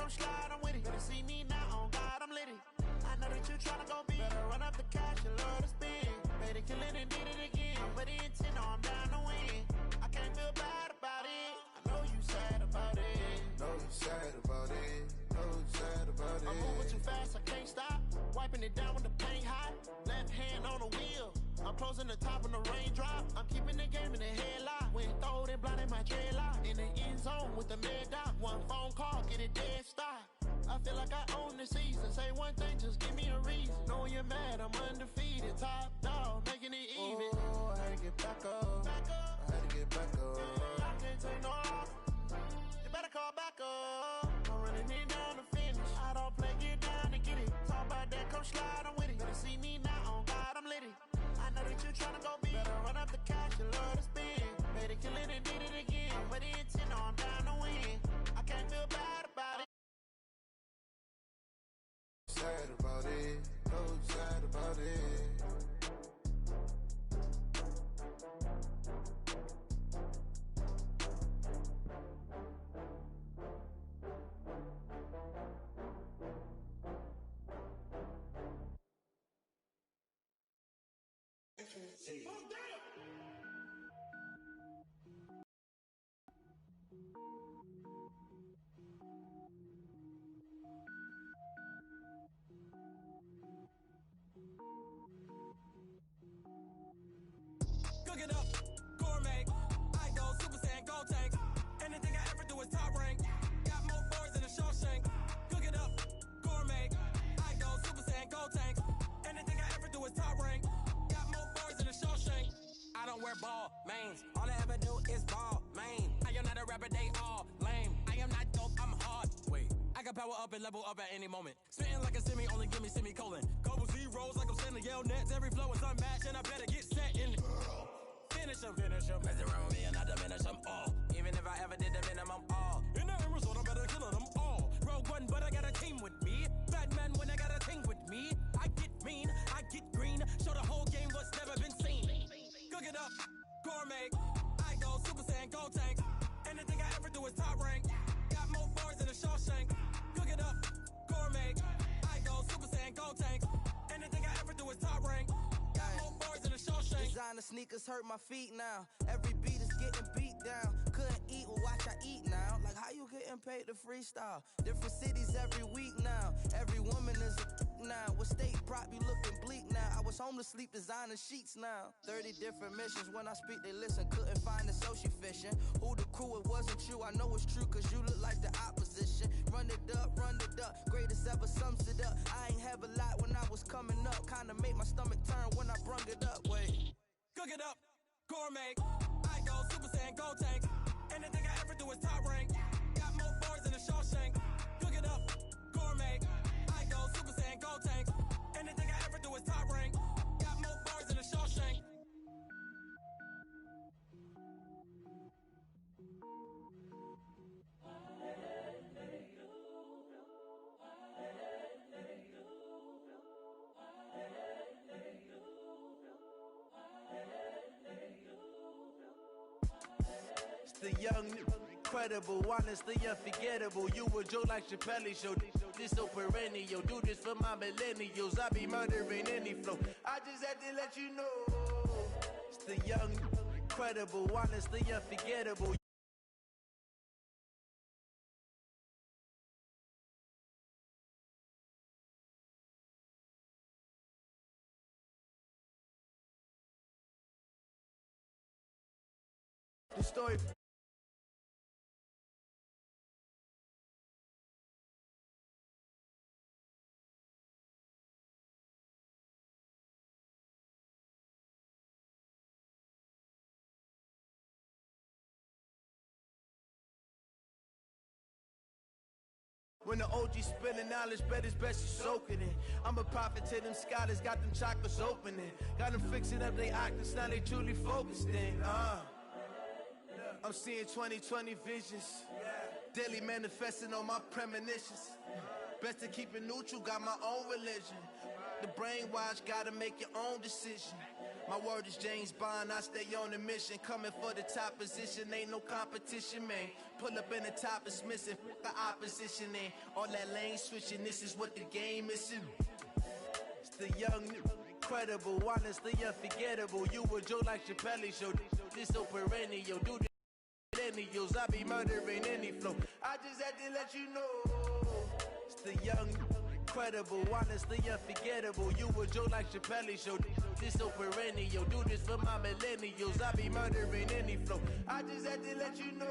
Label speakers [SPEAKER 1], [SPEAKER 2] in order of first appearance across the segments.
[SPEAKER 1] come slide, I'm with it. Better see me now, on God, I'm litty. I know that you tryna go big. Better run up the cash, you love to spend. Better kill it and did it again. I'm with the intent, no, I'm down to win. I can't feel bad about it. I know you sad about it.
[SPEAKER 2] Know you sad about it. Know you sad about it.
[SPEAKER 1] I'm moving too fast, I can't stop. Wiping it down with the paint hot. Left hand on the wheel. I'm closing the top on the raindrop. I'm keeping the game in the headlock. When throwed and blinded my dreadlock. In the end zone with the mad dot. One phone call, get it dead stop. I feel like I own the season. Say one thing, just give me a reason. Knowing you're mad, I'm undefeated. Top dog, making it even.
[SPEAKER 2] Oh, I had to get back up. I had to get back up.
[SPEAKER 1] I can't take no loss. You better call back up. I'm running it down to finish. I don't play, get down and get it. Talk about that, come slide, I'm with it. Better see me now, on God, I'm litty. I know that you tryna go big. Better run up the cash, you love to spend. Better kill it and did it again. I'm with the intent, no, I'm down to win. I can't feel bad about it.
[SPEAKER 2] Sad about it. Know you sad about it.
[SPEAKER 3] Cook it up, gourmet. I go Super Saiyan, gold tank. Anything I ever do is top rank. Got more boards than a Shawshank. Cook it up, gourmet. I go Super Saiyan, gold tank. Anything I ever do is top rank. Got more boards than a Shawshank. I don't wear ball mains. All I ever do is ball main. I am not a rapper, they all lame. I am not dope, I'm hard. Wait, I can power up and level up at any moment. Spitting like a semi, only give me semicolon. Couple zeros like I'm sending yell nets. Every flow is unmatched and I better get set in. Finish them, mess around with me and I diminish them all. Even if I ever did the minimum all. In the end result, I'm better killing them all. Rogue One, but I got a team with me. Batman when I got a team with me. I get mean, I get green. Show the whole game what's never been seen. Cook it up, gourmet. I go Super Saiyan, gold tank. Anything I ever do is top rank. Got more bars than a Shawshank. Cook it up, gourmet. I go Super Saiyan, gold tank. Anything I ever do is top rank. Got more bars than a Shawshank.
[SPEAKER 4] Designer sneakers hurt my feet now. Every beat is getting beat down. Couldn't eat, well watch I eat now. Like how you getting paid to freestyle? Different cities every week now. Every woman is a now. What state prop you looking bleak now? I was home to sleep designing sheets now. 30 different missions. When I speak they listen. Couldn't find the social fishing. Who the crew, it wasn't you. I know it's true cause you look like the opposition. Run it up, greatest ever sums it up. I ain't have a lot when I was coming up. Kinda made my stomach turn when I brung it up. Wait.
[SPEAKER 3] Cook it up, gourmet. I go Super Saiyan, gold tank. Anything I ever do is top rank. Got more bars than a Shawshank. Cook it up, gourmet. I go Super Saiyan, gold tank. Anything I ever do is top rank. Got more bars than a Shawshank.
[SPEAKER 5] The young, incredible, honestly unforgettable. You a joke like Chappelle show. This so perennial. Do this for my millennials. I be murdering any flow. I just had to let you know. It's the young, incredible, honestly unforgettable. The story. When the OG spilling knowledge, bet it's best you soak it in. I'm a prophet to them scholars, got them chakras opening. Got them fixing up they octaves, now they truly focused in. I'm seeing 2020 visions. Daily manifesting on my premonitions. Best to keep it neutral, got my own religion. The brainwash, gotta make your own decision. My word is James Bond, I stay on a mission. Coming for the top position, ain't no competition, man. Pull up in the top is missing, the opposition ain't. All that lane switching, this is what the game is. It's the young, incredible, honestly unforgettable. You a Joe like Chappelle show, this so perennial. Do this millennials, I be murdering any flow. I just had to let you know. It's the young, incredible, honestly unforgettable. You a Joe like Chappelle show, this so perennial. Do this for my millennials, I be murdering any flow. I just had to let you know.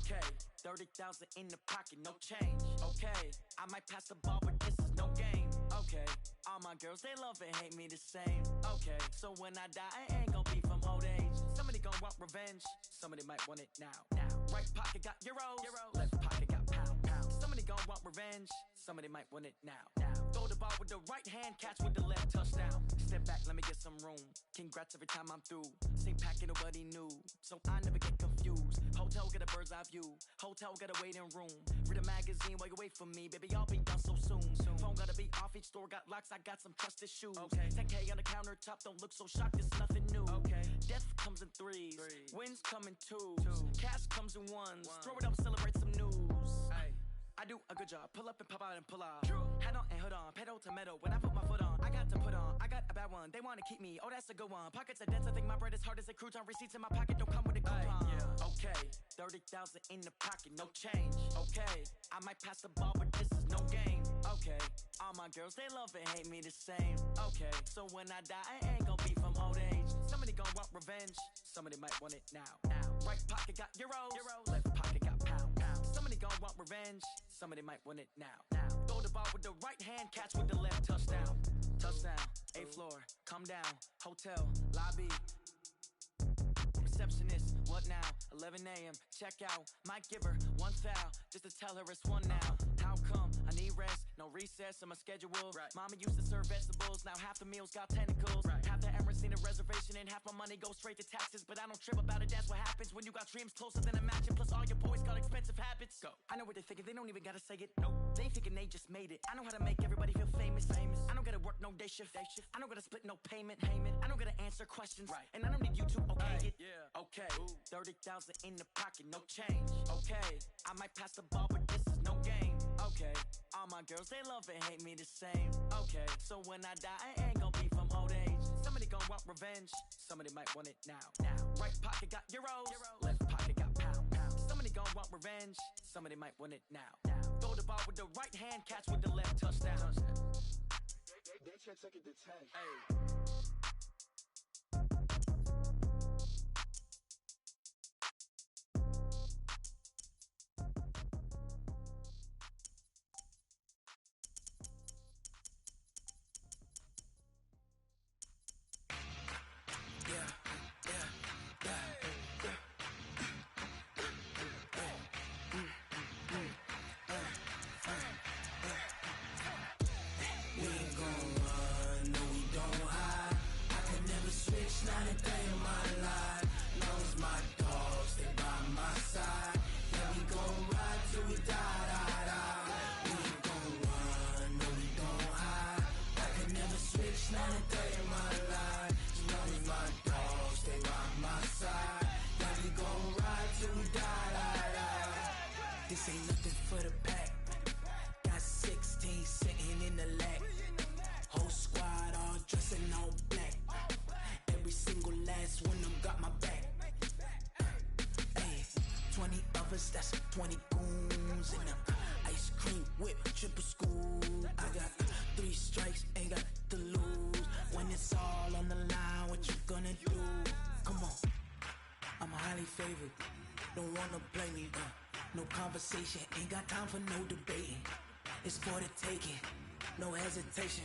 [SPEAKER 6] Okay, 30,000 in the pocket, no change. Okay, I might pass the ball, but this is no game. Okay, all my girls, they love and hate me the same. Okay, so when I die, I ain't gon' be from old age. Somebody gon' want revenge, somebody might want it now. Right pocket got euros, left pocket got pound. Somebody gon' want revenge, somebody might want it now. Throw the ball with the right hand, catch with the left, touchdown. Step back, let me get some room. Congrats every time I'm through. Same packet, nobody knew, so I never get confused. Hotel get a bird's eye view, hotel get a waiting room. Read a magazine while you wait for me, baby, I'll be done so soon. Phone gotta be off, each store got locks, I got some trusted shoes. 10K on the countertop, don't look so shocked, it's nothing new. Death comes in threes, wins come in twos. Cash comes in ones, throw it up, celebrate some news. I do a good job, pull up and pop out and pull off. Hat on and hood on, pedal to metal, when I put my foot on, I got to put on, I got a bad one, they wanna keep me, oh that's a good one. Pockets are dense, I think my bread is hard as a crouton, receipts in my pocket don't come with a coupon. Okay, 30,000 in the pocket, no change. Okay, I might pass the ball, but this is no game. Okay, all my girls, they love and hate me the same. Okay, so when I die, I ain't gon' be from old age. Somebody gon' want revenge, somebody might want it now. Right pocket got euros, left pocket got pound. Somebody gon' want revenge, somebody might want it now. Throw the ball with the right hand, catch with the left, touchdown. Touchdown, 8th floor, come down, hotel, lobby. Receptionist, what now? 11 a.m., check out. Might give her one foul, just to tell her it's one now. How come? I need rest, no recess in my schedule. Mama used to serve vegetables, now half the meals got tentacles. Half the Emirates need a reservation and half my money goes straight to taxes. But I don't trip about it, that's what happens when you got dreams closer than a matching. Plus all your boys got expensive habits. I know what they're thinking, they don't even gotta say it. They ain't thinking they just made it. I know how to make everybody feel famous. I don't gotta work no day shift. I don't gotta split no payment. I don't gotta answer questions. And I don't need you to okay it. Okay, 30,000 in the pocket, no change. Okay, I might pass the ball, but this is no game. Okay, all my girls, they love and hate me the same. Okay, so when I die, I ain't gon' be from old age. Somebody gon' want revenge, somebody might want it now. Right pocket got euros, left pocket got pound. Somebody gon' want revenge, somebody might want it now. Throw the ball with the right hand, catch with the left, touchdown.
[SPEAKER 2] They check it to 10.
[SPEAKER 7] This ain't nothing for the pack. Got 16 sitting in the lag. Whole squad all dressing all black. Every single last one of them got my back. Hey, 20 of us, that's 20 goons in the ice cream whip, triple school. I got 3 strikes, ain't got to lose. When it's all on the line, what you gonna do? Come on, I'm highly favored. Don't wanna blame me. No conversation, ain't got time for no debating. it's for the taking. No hesitation,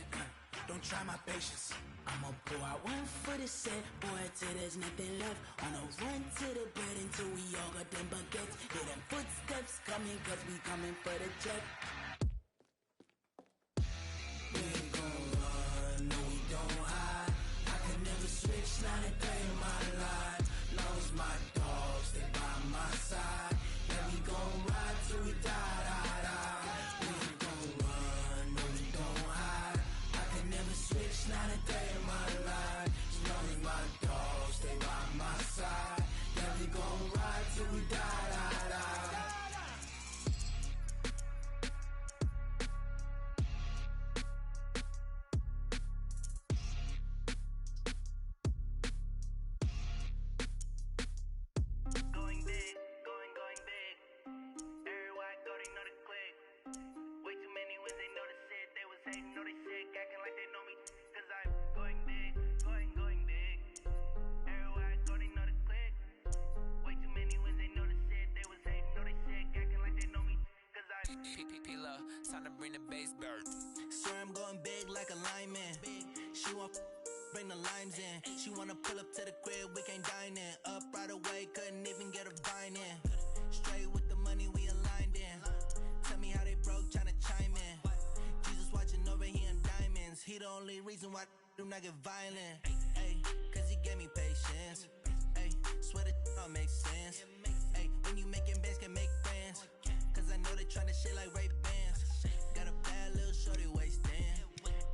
[SPEAKER 7] don't try my patience. I'ma pour out one for the set, boy, till there's nothing left. On a run to the bed until we all got them baguettes. Hear them footsteps coming, cause we coming for the jet. We ain't gon' run, no we don't hide. I can never switch, not a day in my life. Long as my dogs stay by my side. Yeah, we gon' ride till we die, die, die. We ain't gon' run, no we don't hide. I can never switch, not a day in my life. As long as my dogs stay by my side. Yeah, we gon' ride till we die, die, die.
[SPEAKER 6] Going big, going big. Everywhere I go, they know the click. Way too many wins, they know the shit. They was hating, know they sick, acting like they know me. Cause I'm going big, going big. Everywhere I go, they know the click. Way too many wins, they know the shit. They was hating, know they sick, acting like they know me. Cause I'm
[SPEAKER 3] P-P-P-Love, time to bring the bass bird.
[SPEAKER 7] Swear I'm going big like a lineman. She want bring the limes in. She wanna pull up to the crib, we can't dine in. Up right away, couldn't even get a vine in. Straight with the money, we aligned in. Tell me how they broke, tryna chime in. Jesus watching over, he in diamonds. He the only reason why do not get violent. Ay, cause he gave me patience. Ay, swear that don't make sense. Ay, when you making bands, can make friends. Cause I know they tryna shit like Ray Bans. Got a bad little shorty wasting.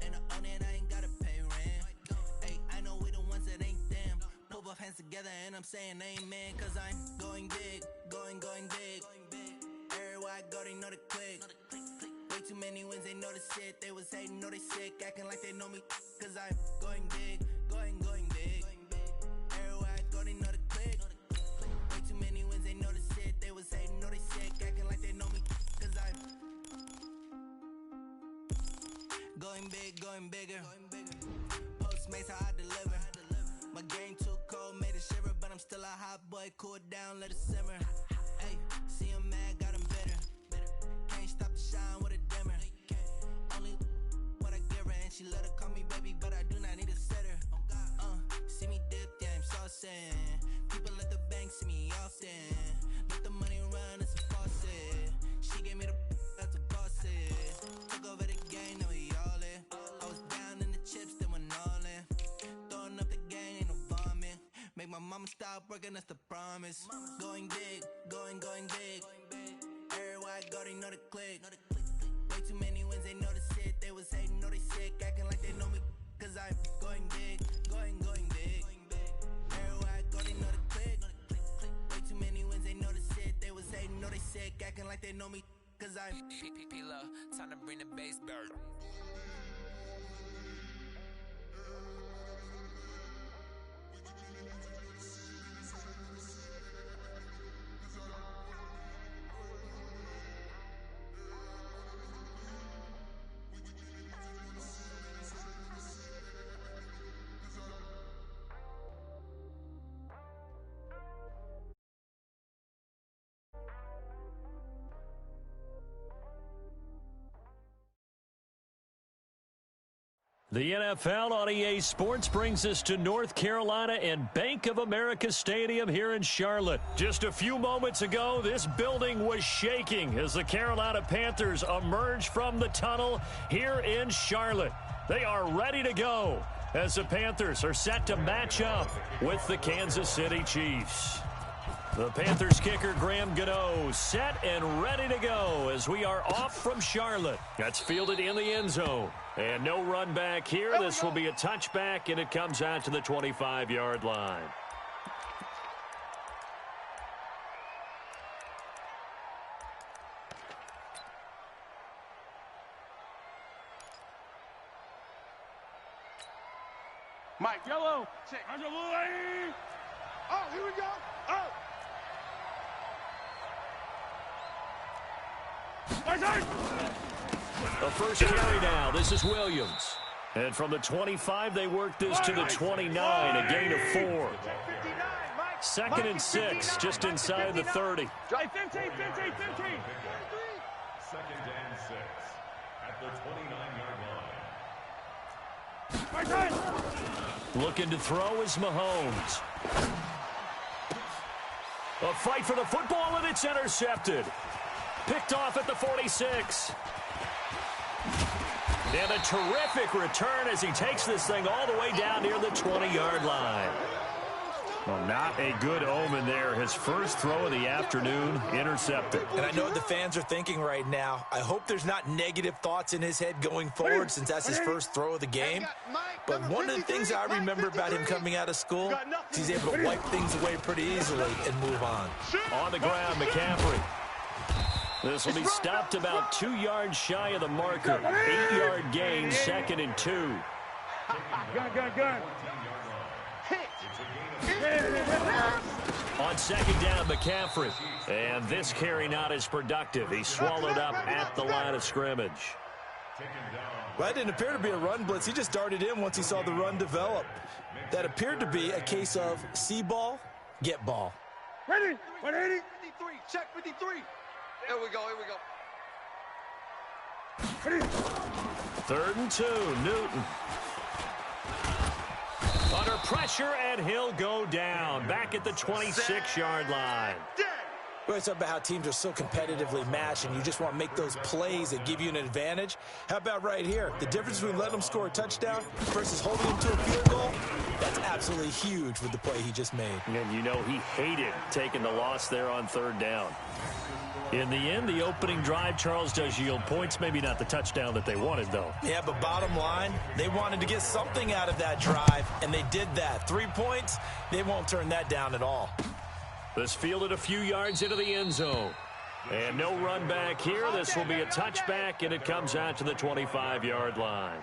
[SPEAKER 7] And I own it, I ain't gotta pay rent. Ay, I know we the ones that ain't them. Put both hands together and I'm saying amen. Cause I'm going big, going big. Everywhere I go, they know the click. Way too many wins, they know the shit. They was hating, know they sick, acting like they know me. Cause I'm going big, going big. Everywhere I go, they know the click. Way too many wins, they know the shit. They was hating, know they sick, acting like they know me. Cause I'm going big, going bigger. Postmates how I deliver. My game too cold, made it shiver, but I'm still a hot boy. Cool it down, let it simmer. Hey, see him mad, got him bitter. Can't stop the shine with a dimmer. Only what I give her, and she let her call me baby, but I do not need a sitter. See me dip, yeah, I'm saucing. People at the bank see me often. Let the money run, it's a faucet. She gave me the that's a boss it. Took over the game, now we all in. I was down in the chips, then went all in. Throwing up the gang, ain't no vomit. Make my mama stop working, that's the promise. Going big, going big. Everywhere I go, they know the click. Way too many wins, they know the shit. They was hating, know they sick, acting like they know me. Cause I'm going big, going big. Everywhere I go, they know the click. Way too many wins, they know the shit. They was hating, know they sick, acting like they know me. Cause I'm
[SPEAKER 3] P-P-P-Love, time to bring the bass bird.
[SPEAKER 8] The NFL on EA Sports brings us to North Carolina and Bank of America Stadium here in Charlotte. Just a few moments ago, this building was shaking as the Carolina Panthers emerged from the tunnel here in Charlotte. They are ready to go as the Panthers are set to match up with the Kansas City Chiefs. The Panthers kicker Graham Gano set and ready to go as we are off from Charlotte. That's fielded in the end zone. And no run back here. This will be a touchback, and it comes out to the 25-yard line.
[SPEAKER 9] Mike, yellow. Check. Oh, here we go. Oh.
[SPEAKER 8] The first carry now. This is Williams. And from the 25, they work this to the 29, a gain of 4. Second and 6, just inside the 30.
[SPEAKER 9] Drive 15.
[SPEAKER 10] Second and 6.
[SPEAKER 8] at the 29-yard line. Looking to throw is Mahomes. A fight for the football, and it's intercepted. Picked off at the 46. And a terrific return as he takes this thing all the way down near the 20-yard line. Well, not a good omen there. His first throw of the afternoon intercepted.
[SPEAKER 10] And I know what the fans are thinking right now. I hope there's not negative thoughts in his head going forward since that's his first throw of the game. But one of the things I remember about him coming out of school is he's able to wipe things away pretty easily and move on.
[SPEAKER 8] On the ground, McCaffrey. This will be stopped about 2 yards shy of the marker. 8-yard gain, 2nd and 2.
[SPEAKER 9] Gun.
[SPEAKER 8] On 2nd down, McCaffrey. And this carry not as productive. He's swallowed up at the line of scrimmage.
[SPEAKER 10] Well, that didn't appear to be a run blitz. He just darted in once he saw the run develop. That appeared to be a case of see ball, get ball.
[SPEAKER 9] Ready? 180.
[SPEAKER 3] 53. Check 53. Here we go.
[SPEAKER 8] 3rd and 2, Newton. Under pressure, and he'll go down. Back at the 26-yard line.
[SPEAKER 10] We always talk about how teams are so competitively matched, and you just want to make those plays that give you an advantage. How about right here? The difference between letting them score a touchdown versus holding them to a field goal, that's absolutely huge with the play he just made.
[SPEAKER 8] And you know he hated taking the loss there on 3rd down. In the end, the opening drive, Charles, does yield points. Maybe not the touchdown that they wanted, though.
[SPEAKER 10] Yeah, but bottom line, they wanted to get something out of that drive, and they did that. 3 points, they won't turn that down at all.
[SPEAKER 8] This fielded a few yards into the end zone. And no run back here. This will be a touchback, and it comes out to the 25-yard line.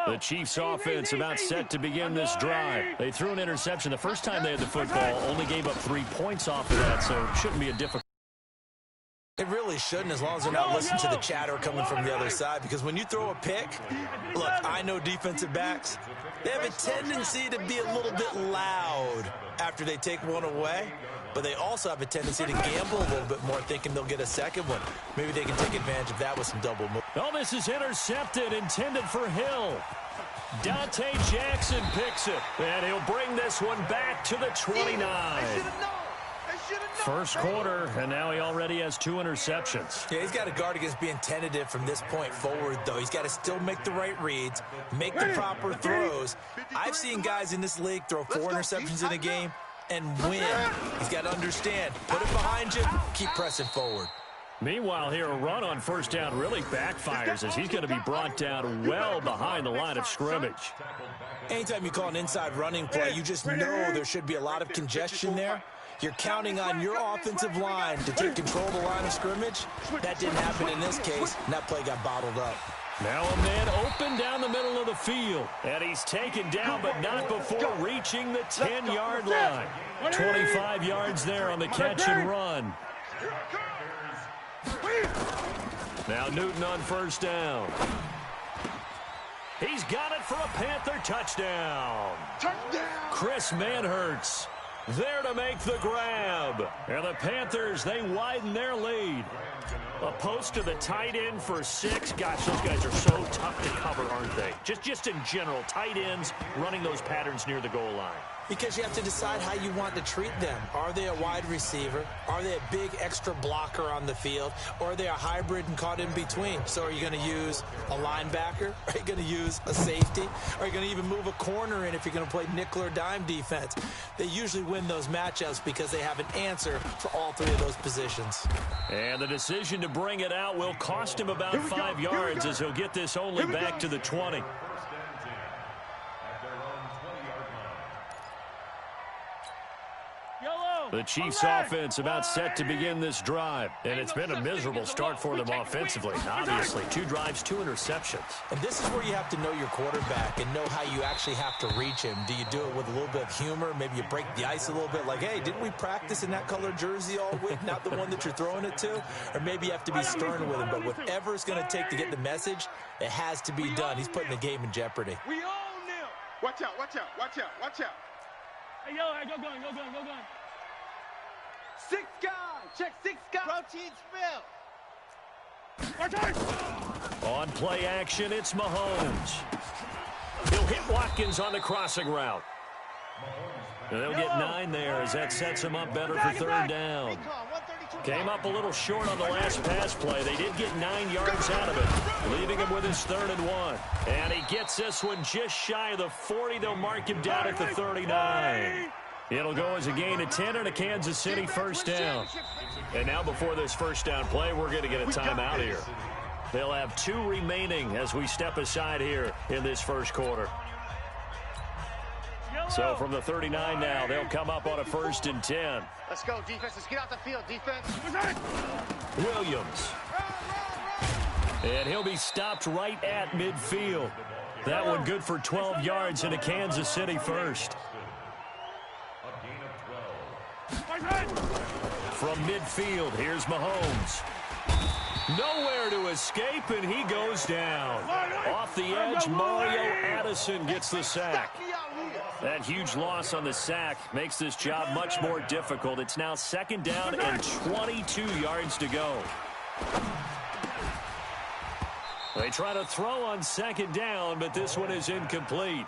[SPEAKER 8] The Chiefs' offense about set to begin this drive. They threw an interception the first time they had the football, only gave up 3 points off of that, so it shouldn't be a difficult.
[SPEAKER 10] It really shouldn't, as long as they're not listening to the chatter coming from the other side, because when you throw a pick, look, I know defensive backs, they have a tendency to be a little bit loud after they take one away, but they also have a tendency to gamble a little bit more, thinking they'll get a second one. Maybe they can take advantage of that with some double moves.
[SPEAKER 8] Oh, this is intercepted, intended for Hill. Dante Jackson picks it, and he'll bring this one back to the 29. First quarter, and now he already has 2 interceptions.
[SPEAKER 10] Yeah, he's got to guard against being tentative from this point forward, though. He's got to still make the right reads, make the proper throws. I've seen guys in this league throw 4 interceptions in a game and win. He's got to understand, put it behind you, keep pressing forward.
[SPEAKER 8] Meanwhile, here, a run on 1st down really backfires as he's going to be brought down well behind the line of scrimmage.
[SPEAKER 10] Anytime you call an inside running play, you just know there should be a lot of congestion there. You're counting on your offensive line to take control of the line of scrimmage. That didn't happen in this case, and that play got bottled up.
[SPEAKER 8] Now a man open down the middle of the field. And he's taken down, but not before reaching the 10-yard line. 25 yards there on the catch and run. Now Newton on 1st down. He's got it for a Panther touchdown. Chris Manhertz there to make the grab. And the Panthers, they widen their lead. A post to the tight end for 6. Gosh, those guys are so tough to cover, aren't they? Just in general, tight ends running those patterns near the goal line.
[SPEAKER 10] Because you have to decide how you want to treat them. Are they a wide receiver? Are they a big extra blocker on the field? Or are they a hybrid and caught in between? So are you going to use a linebacker? Are you going to use a safety? Are you going to even move a corner in if you're going to play nickel or dime defense? They usually win those matchups because they have an answer for all 3 of those positions.
[SPEAKER 8] And the decision to bring it out will cost him about 5 yards as he'll get this only back to the 20. The Chiefs' offense about set to begin this drive. And it's been a miserable start for them offensively. Obviously, 2 drives, 2 interceptions.
[SPEAKER 10] And this is where you have to know your quarterback and know how you actually have to reach him. Do you do it with a little bit of humor? Maybe you break the ice a little bit. Like, hey, didn't we practice in that color jersey all week? Not the one that you're throwing it to? Or maybe you have to be stern with him. But whatever it's going to take to get the message, it has to be done. He's putting the game in jeopardy.
[SPEAKER 9] We own them. Watch out, watch out, watch out, watch out. Hey, yo, go gun. Six guy. Check six guy. Protein spill.
[SPEAKER 8] On play action, it's Mahomes. He'll hit Watkins on the crossing route. They'll get 9 there as that sets him up better for third down. Came up a little short on the last pass play. They did get 9 yards out of it, leaving him with his 3rd and 1. And he gets this one just shy of the 40. They'll mark him down at the 39. It'll go as a gain of 10 and a Kansas City first down. And now before this first down play, we're going to get a timeout here. They'll have 2 remaining as we step aside here in this first quarter. So from the 39 now, they'll come up on a 1st and 10.
[SPEAKER 9] Let's go, defense. Let's get out the field, defense.
[SPEAKER 8] Williams. And he'll be stopped right at midfield. That one good for 12 yards and a Kansas City first. From midfield, here's Mahomes. Nowhere to escape, and he goes down. Off the edge, Mario Addison gets the sack. That huge loss on the sack makes this job much more difficult. It's now 2nd down and 22 yards to go. They try to throw on 2nd down, but this one is incomplete.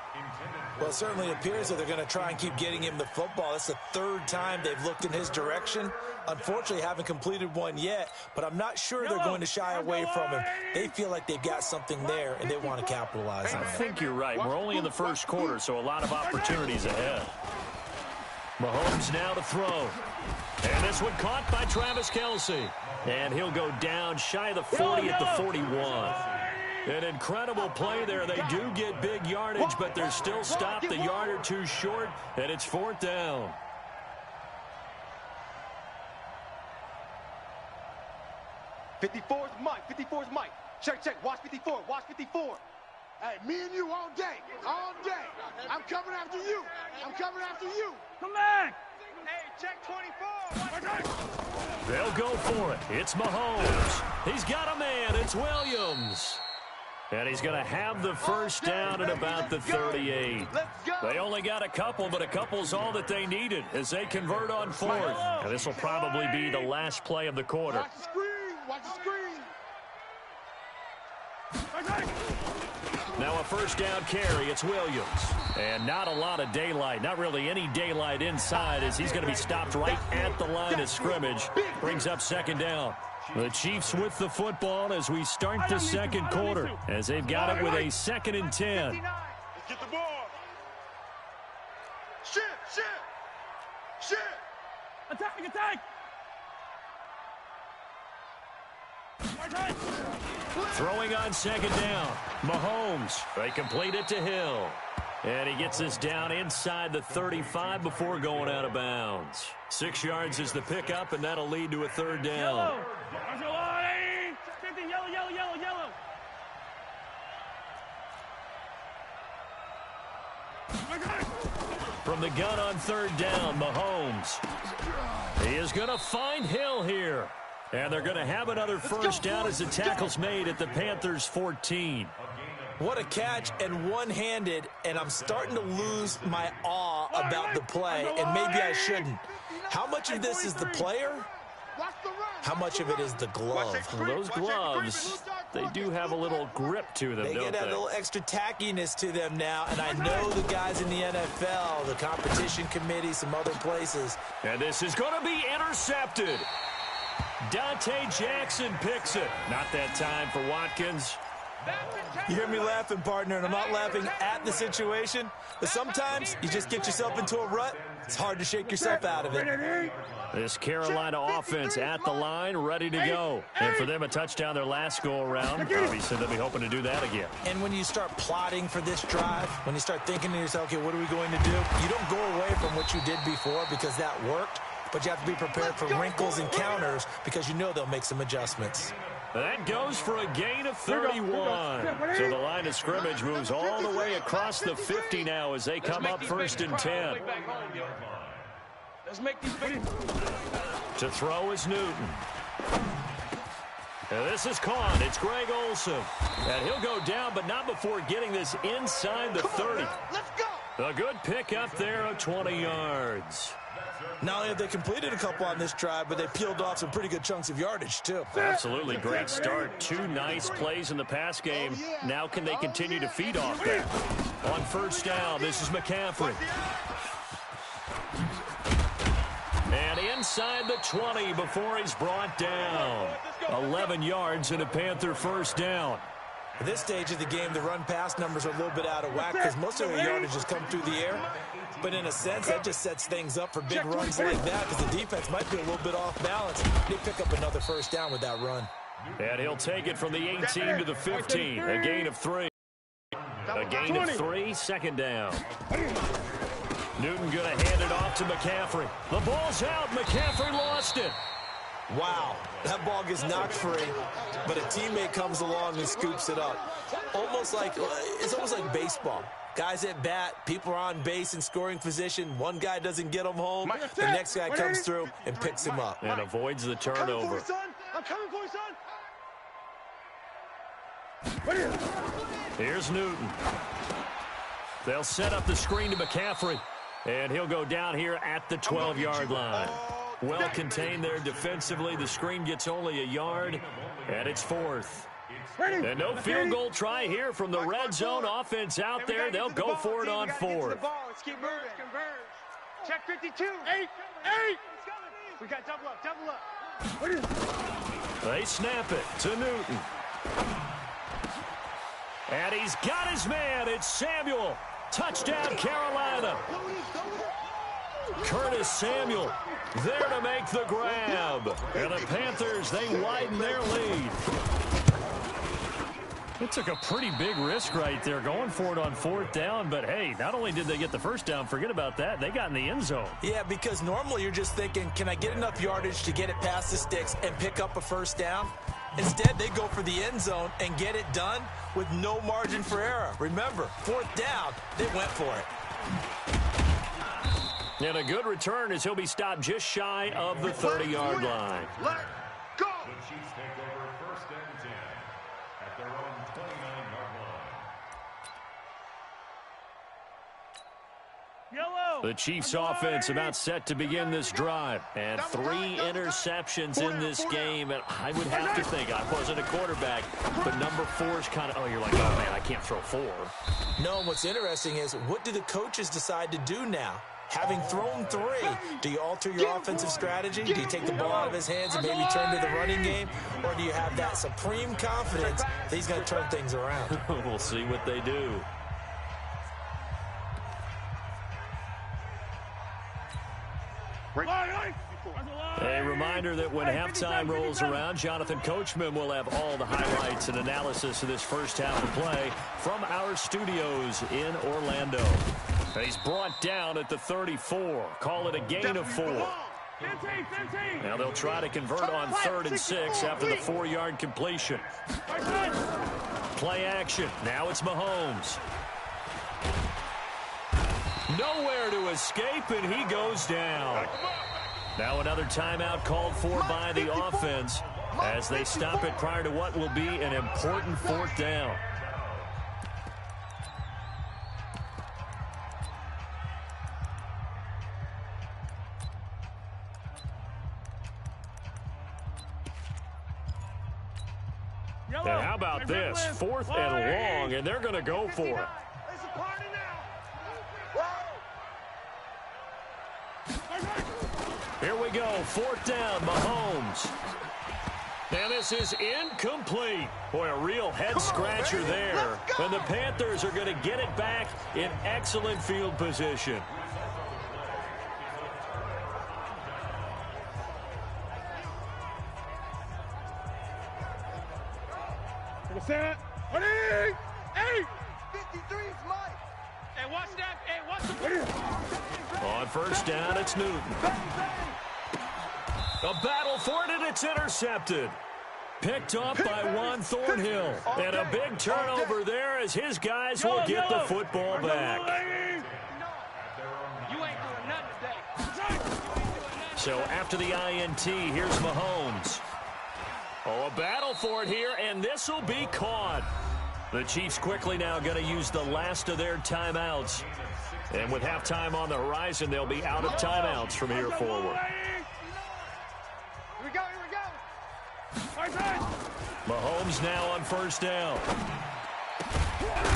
[SPEAKER 10] Well, it certainly appears that they're going to try and keep getting him the football. That's the 3rd time they've looked in his direction. Unfortunately, haven't completed one yet, but I'm not sure they're going to shy away from him. They feel like they've got something there, and they want to capitalize on it.
[SPEAKER 8] I think you're right. We're only in the first quarter, so a lot of opportunities ahead. Mahomes now to throw. And this one caught by Travis Kelce. And he'll go down shy of the 40 at the 41. An incredible play there. They do get big yardage, but they're still stopped a yard or 2 short, and it's 4th down.
[SPEAKER 9] Mike. 54's Mike. Check. Watch 54. Watch 54.
[SPEAKER 2] Hey, me and you all day. All day. I'm coming after you.
[SPEAKER 9] Come back. Hey, check 24.
[SPEAKER 8] They'll go for it. It's Mahomes. He's got a man. It's Williams. And he's going to have the first down at about the 38. They only got a couple, but a couple's all that they needed as they convert on 4th. And this will probably be the last play of the quarter.
[SPEAKER 2] Watch the screen.
[SPEAKER 8] Now a first down carry. It's Williams. And not a lot of daylight. Not really any daylight inside as he's going to be stopped right at the line of scrimmage. Brings up 2nd down. The Chiefs with the football as we start the 2nd quarter, as they've got it with a 2nd and 10.
[SPEAKER 9] Let's get the ball. Shit. Attack.
[SPEAKER 8] Throwing on 2nd down. Mahomes. They complete it to Hill. And he gets this down inside the 35 before going out of bounds. 6 yards is the pickup, and that'll lead to a 3rd down.
[SPEAKER 9] Yellow.
[SPEAKER 8] From the gun on 3rd down, Mahomes. He is going to find Hill here. And they're going to have another first down as the tackle's made at the Panthers' 14.
[SPEAKER 10] What a catch, and one-handed, and I'm starting to lose my awe about the play, and maybe I shouldn't. How much of this is the player? How much of it is the glove?
[SPEAKER 8] Well, those gloves, they do have a little grip to them,
[SPEAKER 10] They
[SPEAKER 8] don't
[SPEAKER 10] get a little extra tackiness to them now, and I know the guys in the NFL, the competition committee, some other places.
[SPEAKER 8] And this is going to be intercepted. Dante Jackson picks it. Not that time for Watkins.
[SPEAKER 10] You hear me laughing, partner, and I'm not laughing at the situation, but sometimes you just get yourself into a rut. It's hard to shake yourself out of it.
[SPEAKER 8] This Carolina offense at the line, ready to go. And for them, a touchdown their last go-around. Obviously, they'll be hoping to do that again.
[SPEAKER 10] And when you start plotting for this drive, when you start thinking to yourself, okay, what are we going to do? You don't go away from what you did before because that worked, but you have to be prepared for wrinkles and counters because you know they'll make some adjustments.
[SPEAKER 8] That goes for a gain of 31. So the line of scrimmage moves all the way across the 50 now as they come up 1st and 10.
[SPEAKER 9] Let's make these big.
[SPEAKER 8] To throw is Newton. And this is caught. It's Greg Olsen. And he'll go down, but not before getting this inside the 30.
[SPEAKER 9] Let's go.
[SPEAKER 8] A good pick up there of 20 yards.
[SPEAKER 10] Not only have they completed a couple on this drive, but they peeled off some pretty good chunks of yardage, too.
[SPEAKER 8] Absolutely great start. 2 nice plays in the pass game. Now can they continue to feed off that? On first down, this is McCaffrey. And inside the 20 before he's brought down. 11 yards and a Panther first down.
[SPEAKER 10] At this stage of the game, the run-pass numbers are a little bit out of whack because most of their yardage has come through the air. But in a sense, that just sets things up for big runs like that because the defense might be a little bit off balance. They pick up another first down with that run.
[SPEAKER 8] And he'll take it from the 18 to the 15. A gain of 3. A gain of 3, second down. Newton going to hand it off to McCaffrey. The ball's out. McCaffrey lost it.
[SPEAKER 10] Wow, that ball gets knocked free, but a teammate comes along and scoops it up. It's almost like baseball. Guys at bat, people are on base in scoring position. One guy doesn't get him home. The next guy comes through and picks him up.
[SPEAKER 8] And avoids the turnover.
[SPEAKER 2] I'm coming for you, son.
[SPEAKER 8] Here's Newton. They'll set up the screen to McCaffrey. And he'll go down here at the 12-yard line. Well contained there defensively. The screen gets only a yard, and it's 4th. And no field goal try here from the red zone offense out there. They'll go for it on 4th.
[SPEAKER 2] Let's keep moving. Check 52. 8. We got double up.
[SPEAKER 8] They snap it to Newton. And he's got his man. It's Samuel. Touchdown, Carolina. Curtis Samuel there to make the grab. And the Panthers, they widen their lead. It took a pretty big risk right there going for it on 4th down. But, hey, not only did they get the first down, forget about that, they got in the end zone.
[SPEAKER 10] Yeah, because normally you're just thinking, can I get enough yardage to get it past the sticks and pick up a first down? Instead, they go for the end zone and get it done with no margin for error. Remember, 4th down, they went for it.
[SPEAKER 8] And a good return as he'll be stopped just shy of the 30-yard line.
[SPEAKER 2] Let go.
[SPEAKER 11] The Chiefs take over 1st and 10 at their own 29-yard line.
[SPEAKER 8] The Chiefs offense about set to begin this drive. And 3 interceptions in this game. And I would have to think, I wasn't a quarterback, but number 4 is kind of, oh, you're like, oh, man, I can't throw 4.
[SPEAKER 10] No, what's interesting is what do the coaches decide to do now? Having thrown 3, do you alter your offensive strategy? Do you take the ball out of his hands and maybe turn to the running game? Or do you have that supreme confidence that he's going to turn things around?
[SPEAKER 8] We'll see what they do. A reminder that when halftime rolls around, Jonathan Coachman will have all the highlights and analysis of this first half of play from our studios in Orlando. He's brought down at the 34. Call it a gain of 4. Now they'll try to convert on 3rd and 6 after the 4-yard completion. Play action. Now it's Mahomes. Nowhere to escape, and he goes down. Now another timeout called for by the offense as they stop it prior to what will be an important 4th down. And how about this? 4th and long, and they're going to go for it. Here we go, 4th down, Mahomes. And this is incomplete. Boy, a real head-scratcher there. And the Panthers are going to get it back in excellent field position.
[SPEAKER 2] Set. Ready? 8. 53 is Mike. Hey, watch that. Hey, watch the...
[SPEAKER 8] On first down, it's Newton. A battle for it, and it's intercepted. Picked up by Juan Thornhill. And a big turnover there as his guys will get the football back. So after the INT, here's Mahomes. Oh, a battle for it here, and this will be caught. The Chiefs quickly now going to use the last of their timeouts. And with halftime on the horizon, they'll be out of timeouts from here forward.
[SPEAKER 2] Here we go, here we go.
[SPEAKER 8] Mahomes now on first down.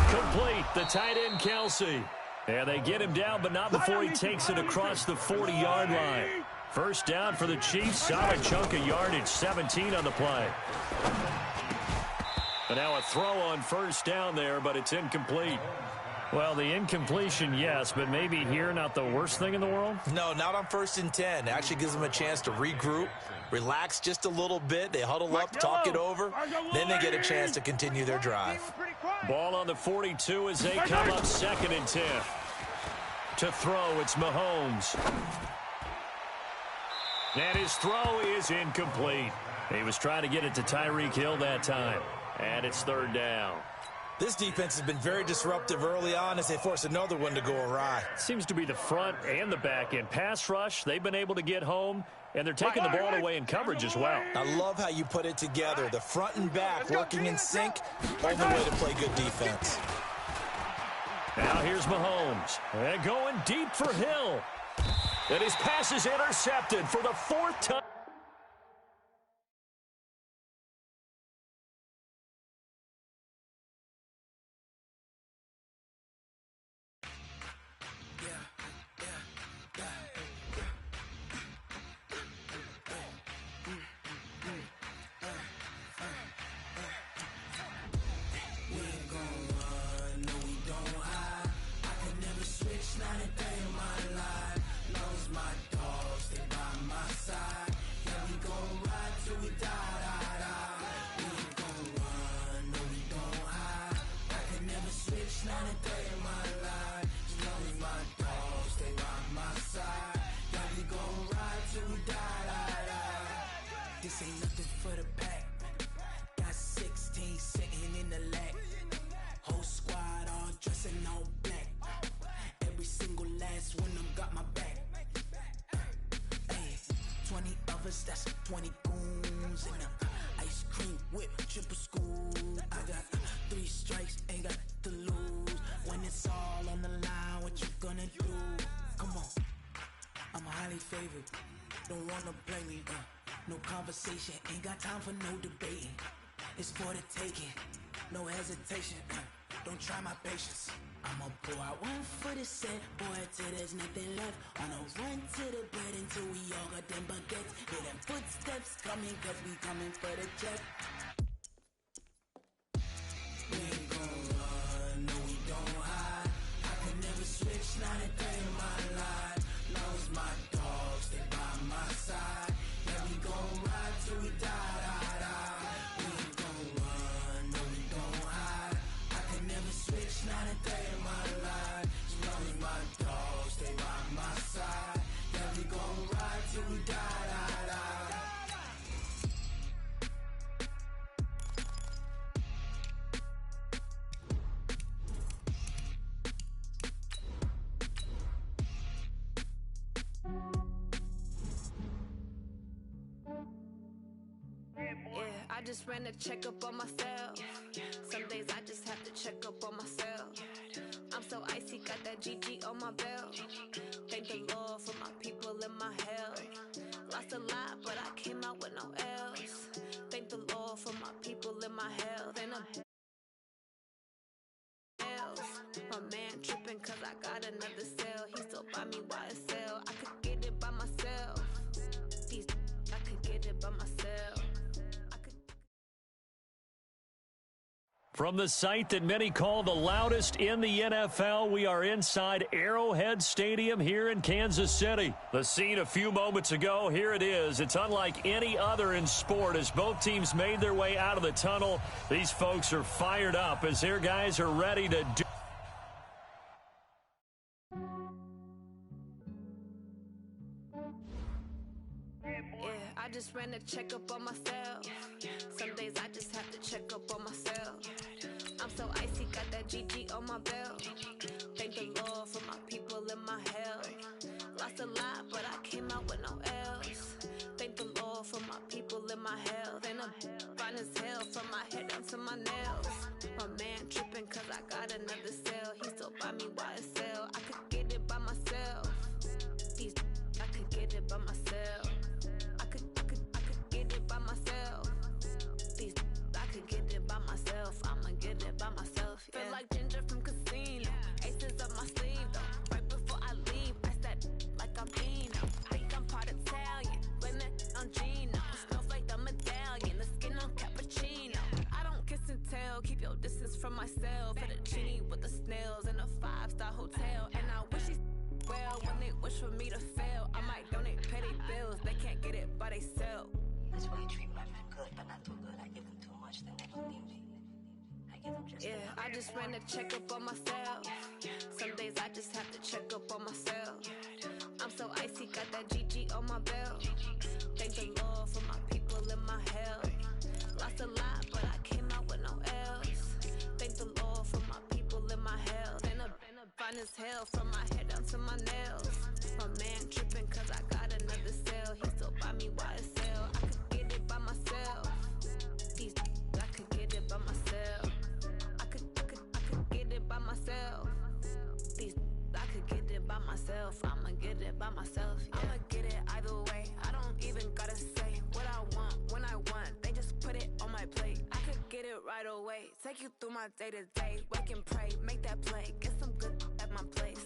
[SPEAKER 8] Complete, the tight end Kelsey. And they get him down, but not before he takes it across the 40-yard line. First down for the Chiefs, solid chunk of yardage, 17 on the play. But now a throw on first down there, but it's incomplete. Well, the incompletion, yes, but maybe here not the worst thing in the world?
[SPEAKER 10] No, not on 1st and 10. It actually gives them a chance to regroup, relax just a little bit. They huddle up, talk it over. Then they get a chance to continue their drive.
[SPEAKER 8] Ball on the 42 as they come up 2nd and 10. To throw, it's Mahomes. And his throw is incomplete. He was trying to get it to Tyreek Hill that time. And it's 3rd down.
[SPEAKER 10] This defense has been very disruptive early on as they force another one to go awry.
[SPEAKER 8] Seems to be the front and the back end. Pass rush, they've been able to get home, and they're taking the ball away in coverage as well.
[SPEAKER 10] I love how you put it together. The front and back working in sync. Only way to play good defense.
[SPEAKER 8] Now here's Mahomes. And going deep for Hill. And his pass is intercepted for the 4th time.
[SPEAKER 7] This ain't nothing for the pack. Got 16 sitting in the lag. Whole squad all dressing all black. Every single last one of them got my back. Hey, 20 of us, that's 20 goons. And ice cream whip, triple school. I got 3 strikes, ain't got to lose. When it's all on the line, what you gonna do? Come on, I'm highly favored. Don't wanna play me, no conversation, ain't got time for no debating. It's for the taking, no hesitation. Don't try my patience. I'ma pour out one for the set, boy, till there's nothing left. On a run to the bread until we all got them baguettes. Hear them footsteps coming, cause we coming for the check. We ain't gon' run, no we don't hide. I could never switch, not a day in my life. Long as my dogs, they by my side. Yeah, we gon' ride till we die. We ain't gon' run, no we don't hide. I could never switch, not a day in my life. As long as my dogs, they by my side. Yeah, we gon' ride till we die.
[SPEAKER 12] I just ran a checkup on myself. Some days I just have to check up on myself. I'm so icy, got that GG on my belt. Thank the Lord for my people and my health. Lost a lot, but I came out with no else. Thank the Lord for my people and my health. And my man tripping cause I got another cell. He still buy me YSL. I could get it by myself. I could get it by myself.
[SPEAKER 8] From the site that many call the loudest in the NFL, we are inside Arrowhead Stadium here in Kansas City. The scene a few moments ago, here it is. It's unlike any other in sport as both teams made their way out of the tunnel. These folks are fired up as their guys are ready to do.
[SPEAKER 12] I just ran a checkup on myself. Some days I just have to check up on myself. I'm so icy, got that GG on my belt. Thank the Lord for my people and my health. Lost a lot, but I came out with no else. Thank the Lord for my people and my health. And I'm fine as hell from my head down to my nails. My man by myself. I could get it by myself. These I could get it by myself. I'ma get it by myself. Yeah. Feel like Ginger from Casino. Aces up my sleeve though. Right before I leave, I that like I'm Eno. Think I'm part Italian. Blame that on Gino. Snowflake the medallion. The skin on cappuccino. I don't kiss and tell. Keep your distance from myself. Fettuccine with the snails in a 5-star hotel. And I wish he's well when they wish for me to fail. I might donate petty bills. They can't get it by themselves.
[SPEAKER 13] That's why you treat my friend good, but not too good. I give them too much, then they don't need me. I give them just
[SPEAKER 12] enough. I just ran a checkup on myself. Some days I just have to check up on myself. I'm so icy, got that GG on my belt. Thank the Lord for my people in my health. Lost a lot, but I came out with no else. Thank the Lord for my people in my health. Been a fine as hell from my head down to my nails. My man tripping cause I got another cell. He still buy me YSL. I could get it by myself. These I could get it by myself. I could get it by myself. These I could get it by myself. I'ma get it by myself. Yeah. I'ma get it either way. I don't even gotta say what I want when I want. They just put it on my plate. I could get it right away. Take you through my day to day. Wake and pray, make that play. Get some good at my place.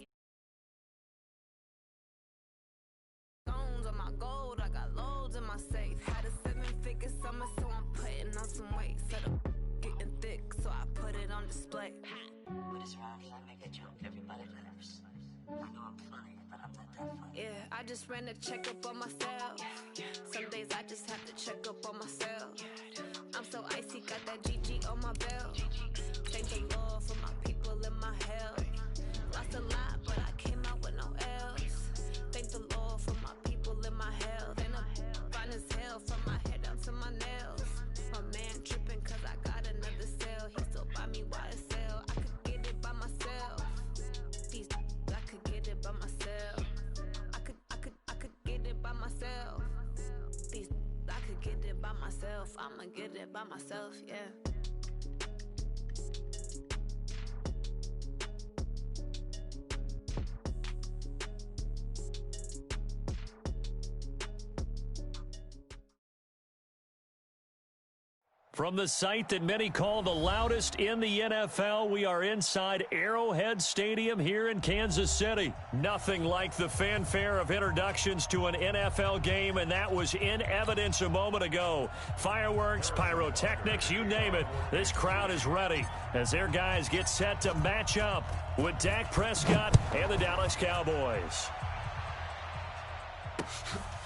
[SPEAKER 12] Stones on my gold, I got loads in my safe. Had a 7-figure summer, so I'm putting on some weight. Set up getting thick, so I put it on display.
[SPEAKER 13] With this round here, I make a joke. Everybody laughs. I know I'm funny, but I'm not that funny.
[SPEAKER 12] Yeah, I just ran a checkup on myself. Some days I just have to check up on myself. I'm so icy, got that GG on my belt. Thank the Lord for my people in my health. Lost a lot, but I came out with no else. Thank the Lord for my people in my health. And I'm fine as hell from my head down to my nails. My man tripping cause I got another cell. He still buy me YSL. I could get it by myself. These I could get it by myself. I could get it by myself. These I could get it by myself. I'ma get it by myself, yeah.
[SPEAKER 8] From the site that many call the loudest in the NFL, we are inside Arrowhead Stadium here in Kansas City. Nothing like the fanfare of introductions to an NFL game, and that was in evidence a moment ago. Fireworks, pyrotechnics, you name it. This crowd is ready as their guys get set to match up with Dak Prescott and the Dallas Cowboys.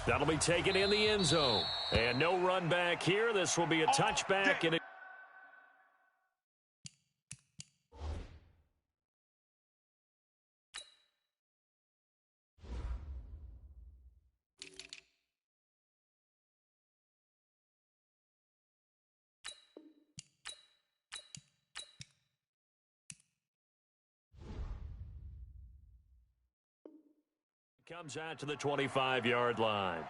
[SPEAKER 8] That'll be taken in the end zone. And no run back here. This will be a touchback. And comes out to the 25-yard line.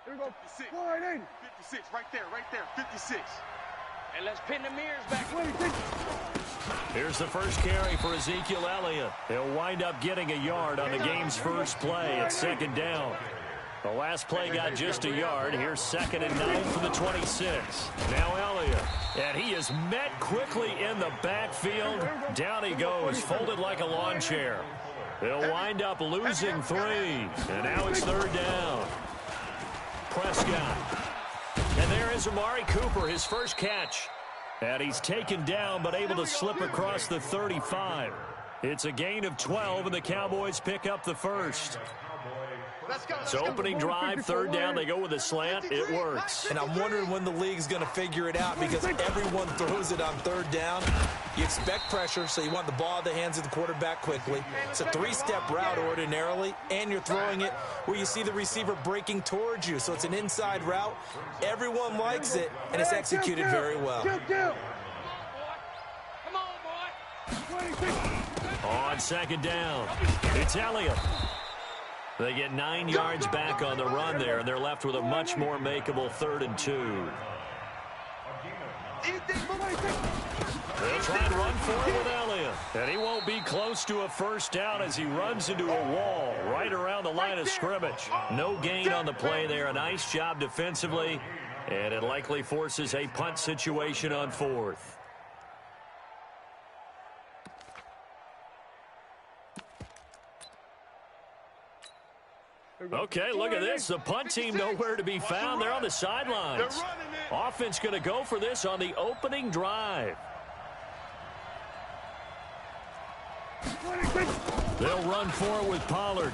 [SPEAKER 9] Here we go. 56. 56, right there, 56.
[SPEAKER 2] And let's pin the mirrors back.
[SPEAKER 8] Here's the first carry for Ezekiel Elliott. He'll wind up getting a yard on the game's first play at second down. The last play got just a yard. Here's 2nd and 9 from the 26. Now Elliott. And he is met quickly in the backfield. Down he goes, folded like a lawn chair. They'll wind up losing 3. And now it's 3rd down. Prescott. And there is Amari Cooper, his first catch. And he's taken down, but able to slip across the 35. It's a gain of 12, and the Cowboys pick up the first. So opening drive, 3rd down, they go with a slant. It works.
[SPEAKER 10] And I'm wondering when the league's going to figure it out because everyone throws it on 3rd down. You expect pressure, so you want the ball in the hands of the quarterback quickly. It's a 3-step route ordinarily, and you're throwing it where you see the receiver breaking towards you. So it's an inside route. Everyone likes it, and it's executed very well.
[SPEAKER 8] On 2nd down, it's Elliott. They get 9 yards back on the run there, and they're left with a much more makeable 3rd and 2. They'll try and run for it with Elliott. And he won't be close to a first down as he runs into a wall right around the line of scrimmage. No gain on the play there. A nice job defensively. And it likely forces a punt situation on fourth. Okay, look at this. The punt team nowhere to be found. They're on the sidelines. Offense going to go for this on the opening drive. They'll run for it with Pollard.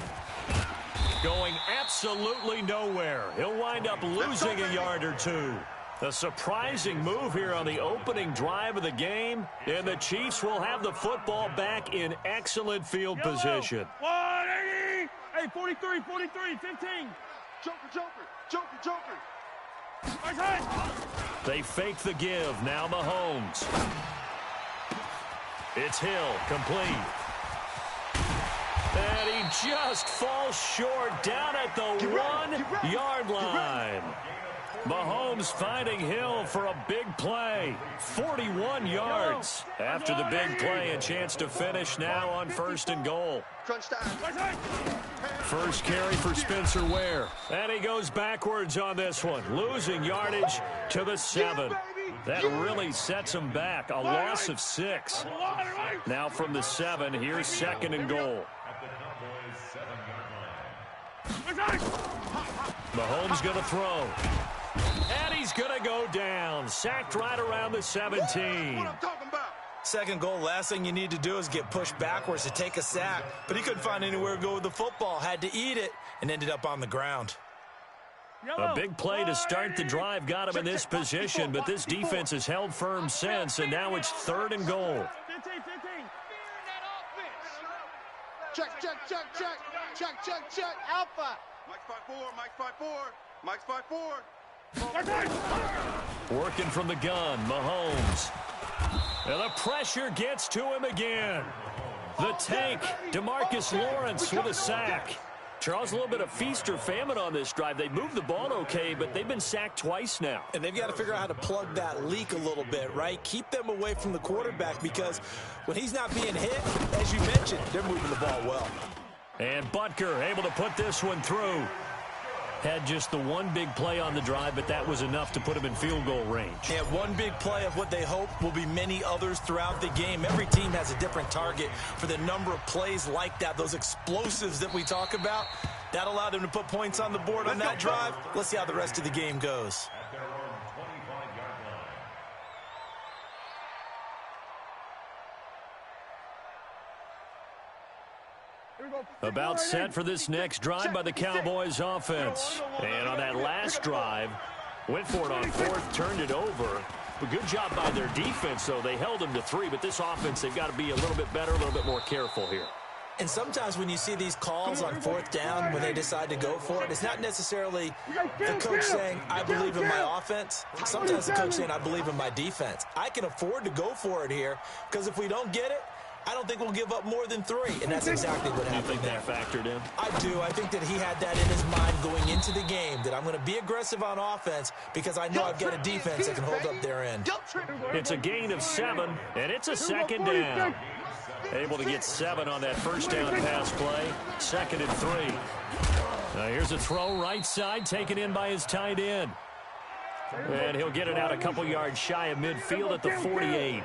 [SPEAKER 8] Going absolutely nowhere. He'll wind up losing a yard or two. A surprising move here on the opening drive of the game, and the Chiefs will have the football back in excellent field position.
[SPEAKER 2] 180! Hey, 43, 43, 15. Joker.
[SPEAKER 8] They fake the give. Now Mahomes. It's Hill, complete. And he just falls short down at the 1 yard line. Mahomes finding Hill for a big play. 41 yards after the big play. A chance to finish now on 1st and goal. First carry for Spencer Ware. And he goes backwards on this one. Losing yardage to the 7. That really sets him back. A loss of 6. Now from the 7, here's 2nd and goal. Mahomes going to throw. And he's going to go down. Sacked right around the 17.
[SPEAKER 10] Second goal, last thing you need to do is get pushed backwards to take a sack. But he couldn't find anywhere to go with the football. Had to eat it and ended up on the ground.
[SPEAKER 8] A big play to start the drive got him in this position, but this defense has held firm since, and now it's 3rd and goal.
[SPEAKER 2] 15. Check. Alpha. Mike's 5-4.
[SPEAKER 8] Working from the gun, Mahomes. And the pressure gets to him again. The tank, DeMarcus Lawrence with a sack. Charles, a little bit of feast or famine on this drive. They moved the ball okay, but they've been sacked twice now.
[SPEAKER 10] And they've got to figure out how to plug that leak a little bit, right? Keep them away from the quarterback because when he's not being hit, as you mentioned, they're moving the ball well.
[SPEAKER 8] And Butker able to put this one through. Had just the one big play on the drive, but that was enough to put him in field goal range.
[SPEAKER 10] Yeah, one big play of what they hope will be many others throughout the game. Every team has a different target for the number of plays like that, those explosives that we talk about. That allowed them to put points on the board on that drive. Let's see how the rest of the game goes.
[SPEAKER 8] About set for this next drive by the Cowboys offense. And on that last drive, went for it on 4th, turned it over. But good job by their defense, though. They held them to 3, but this offense, they've got to be a little bit better, a little bit more careful here.
[SPEAKER 10] And sometimes when you see these calls on 4th down, when they decide to go for it, it's not necessarily the coach saying, I believe in my offense. Sometimes the coach saying, I believe in my defense. I can afford to go for it here because if we don't get it, I don't think we'll give up more than 3, and that's exactly what happened.
[SPEAKER 8] You think that factored in?
[SPEAKER 10] I do. I think that he had that in his mind going into the game, that I'm going to be aggressive on offense because I know I've got a defense that can hold up their end.
[SPEAKER 8] It's a gain of 7, and it's a 2nd down. Able to get 7 on that first down pass play. 2nd and 3. Now here's a throw right side, taken in by his tight end. And he'll get it out a couple yards shy of midfield at the 48.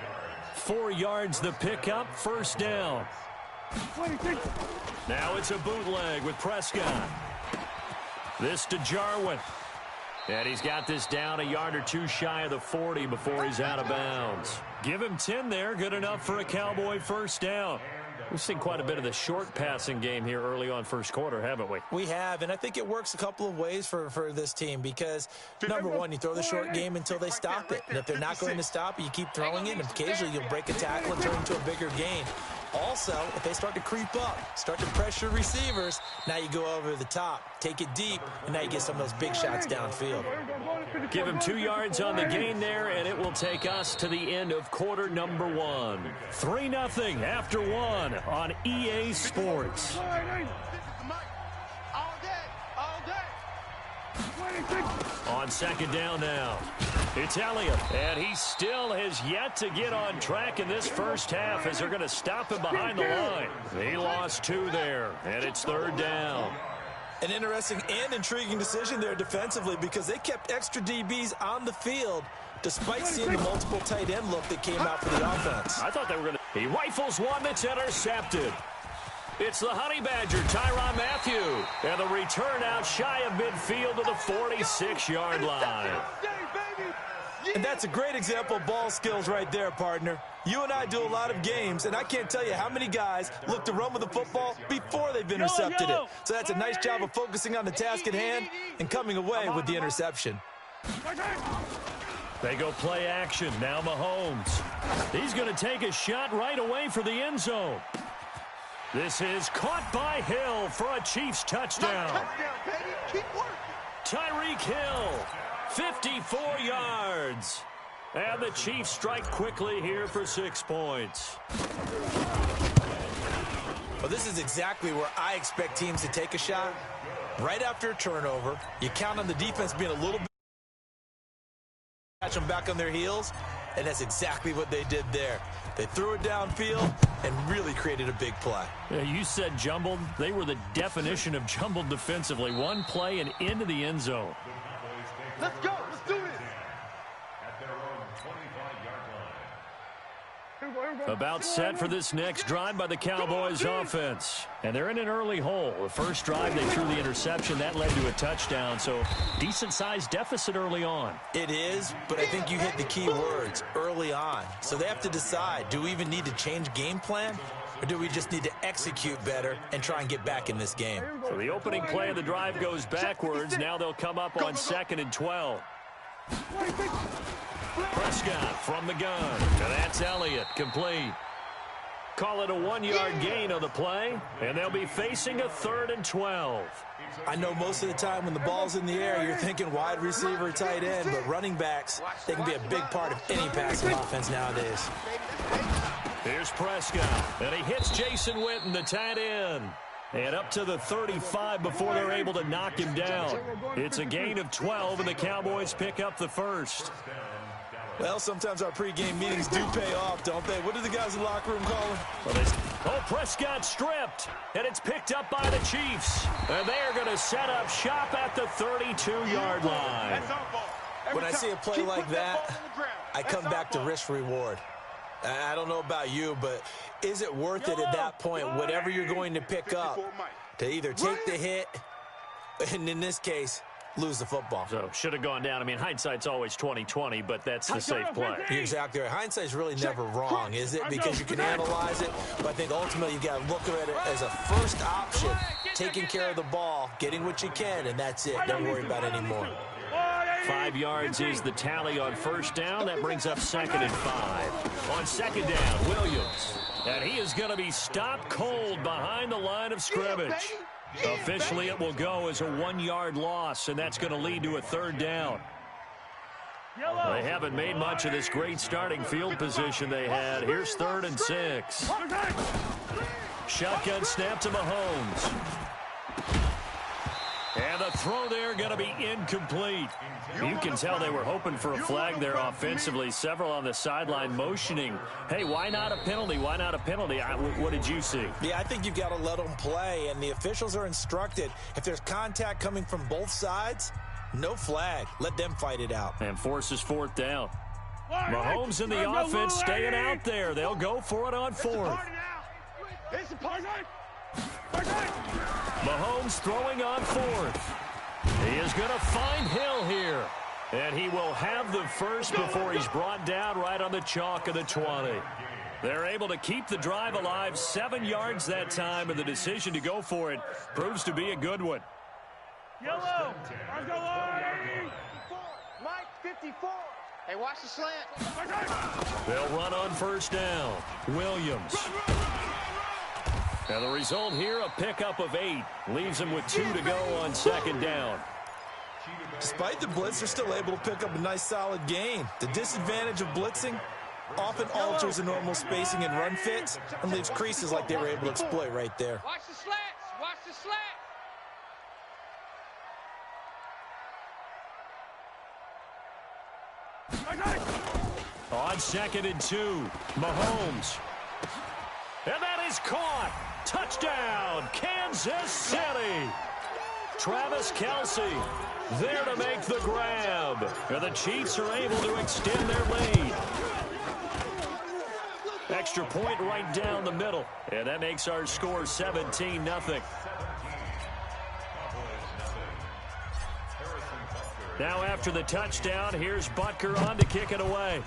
[SPEAKER 8] 4 yards the pickup, 1st down. Now it's a bootleg with Prescott. This to Jarwin. And he's got this down a yard or 2 shy of the 40 before he's out of bounds. Give him 10 there, good enough for a Cowboy 1st down. We've seen quite a bit of the short passing game here early on 1st quarter, haven't we?
[SPEAKER 10] We have, and I think it works a couple of ways for this team because, number one, you throw the short game until they stop it. And if they're not going to stop it, you keep throwing it, and occasionally you'll break a tackle and turn into a bigger gain. Also, if they start to creep up, start to pressure receivers, now you go over the top, take it deep, and now you get some of those big shots downfield.
[SPEAKER 8] Give him 2 yards on the gain there, and it will take us to the end of quarter number 1. 3-0 after 1 on EA Sports.
[SPEAKER 2] All day.
[SPEAKER 8] On second down now, it's Elliott, and he still has yet to get on track in this first half as they're going to stop him behind the line. He lost 2 there, and it's third down.
[SPEAKER 10] An interesting and intriguing decision there defensively because they kept extra DBs on the field despite seeing the multiple tight end look that came out for the offense.
[SPEAKER 8] I thought they were going to. He rifles one that's intercepted. It's the Honey Badger, Tyrann Mathieu. And the return out shy of midfield to the 46-yard line.
[SPEAKER 10] And that's a great example of ball skills right there, partner. You and I do a lot of games, and I can't tell you how many guys look to run with the football before they've intercepted it. So that's a nice job of focusing on the task at hand and coming away with the interception.
[SPEAKER 8] They go play action. Now Mahomes. He's going to take a shot right away for the end zone. This is caught by Hill for a Chiefs touchdown. Tyreek Hill, 54 yards. And the Chiefs strike quickly here for 6 points.
[SPEAKER 10] Well, this is exactly where I expect teams to take a shot. Right after a turnover, you count on the defense being a little bit, catch them back on their heels, and that's exactly what they did there. They threw it downfield and really created a big play.
[SPEAKER 8] Yeah, you said jumbled. They were the definition of jumbled defensively. One play and into the end zone.
[SPEAKER 9] Let's go. Let's do this.
[SPEAKER 8] About set for this next drive by the Cowboys offense. And they're in an early hole. The first drive, they threw the interception. That led to a touchdown. So decent-sized deficit early on.
[SPEAKER 10] It is, but I think you hit the key words, early on. So they have to decide, do we even need to change game plan? Or do we just need to execute better and try and get back in this game?
[SPEAKER 8] So the opening play of the drive goes backwards. Now they'll come up on 2nd and 12. Prescott from the gun. And that's Elliott, complete. Call it a 1-yard gain on the play, and they'll be facing a 3rd and 12.
[SPEAKER 10] I know most of the time when the ball's in the air, you're thinking wide receiver, tight end, but running backs, they can be a big part of any passing offense nowadays.
[SPEAKER 8] Here's Prescott, and he hits Jason Witten, the tight end. And up to the 35 before they're able to knock him down. It's a gain of 12, and the Cowboys pick up the first.
[SPEAKER 10] Well, sometimes our pregame meetings do pay off, don't they? What do the guys in the locker room call them?
[SPEAKER 8] Oh, Prescott stripped, and it's picked up by the Chiefs. And they are going to set up shop at the 32-yard line.
[SPEAKER 10] When I see a play like that, I come back to risk-reward. I don't know about you, but is it worth it at that point, whatever you're going to pick up, to either take the hit, and in this case, lose the football?
[SPEAKER 8] So should have gone down. I mean, hindsight's always 20/20, but that's the safe play.
[SPEAKER 10] You're exactly right. Hindsight's really never wrong, is it? Because you can analyze it, but I think ultimately you got to look at it as a first option, taking care of the ball, getting what you can, and that's it. Don't worry about it anymore.
[SPEAKER 8] 5 yards is the tally on first down. That brings up 2nd and 5. On 2nd down, Williams. And he is going to be stopped cold behind the line of scrimmage. Officially, it will go as a 1-yard loss, and that's going to lead to a 3rd down. They haven't made much of this great starting field position they had. Here's 3rd and 6. Shotgun snap to Mahomes. And the throw there going to be incomplete. You can tell they were hoping for a flag there offensively. Several on the sideline motioning. Hey, why not a penalty? Why not a penalty? What did you see?
[SPEAKER 10] Yeah, I think you've got to let them play, and the officials are instructed. If there's contact coming from both sides, no flag. Let them fight it out.
[SPEAKER 8] And forces 4th down. Mahomes and the offense staying out there. They'll go for it on 4th. Mahomes throwing on 4th. He is going to find Hill here. And he will have the first before he's brought down right on the chalk of the 20. They're able to keep the drive alive, 7 yards that time, and the decision to go for it proves to be a good one.
[SPEAKER 2] Yellow. Let's go,
[SPEAKER 9] Mike, 54. Hey, watch the slant.
[SPEAKER 8] They'll run on first down. Williams. And the result here, a pickup of 8. Leaves them with 2 to go on 2nd down.
[SPEAKER 10] Despite the blitz, they're still able to pick up a nice solid gain. The disadvantage of blitzing often alters the normal spacing and run fits and leaves creases like they were able to exploit right there.
[SPEAKER 9] Watch the slats. Watch the slat.
[SPEAKER 8] on 2nd and 2. Mahomes. And that is caught. Touchdown, Kansas City. Travis Kelce there to make the grab. And the Chiefs are able to extend their lead. Extra point right down the middle. And that makes our score 17-0. Now after the touchdown, here's Butker on to kick it away.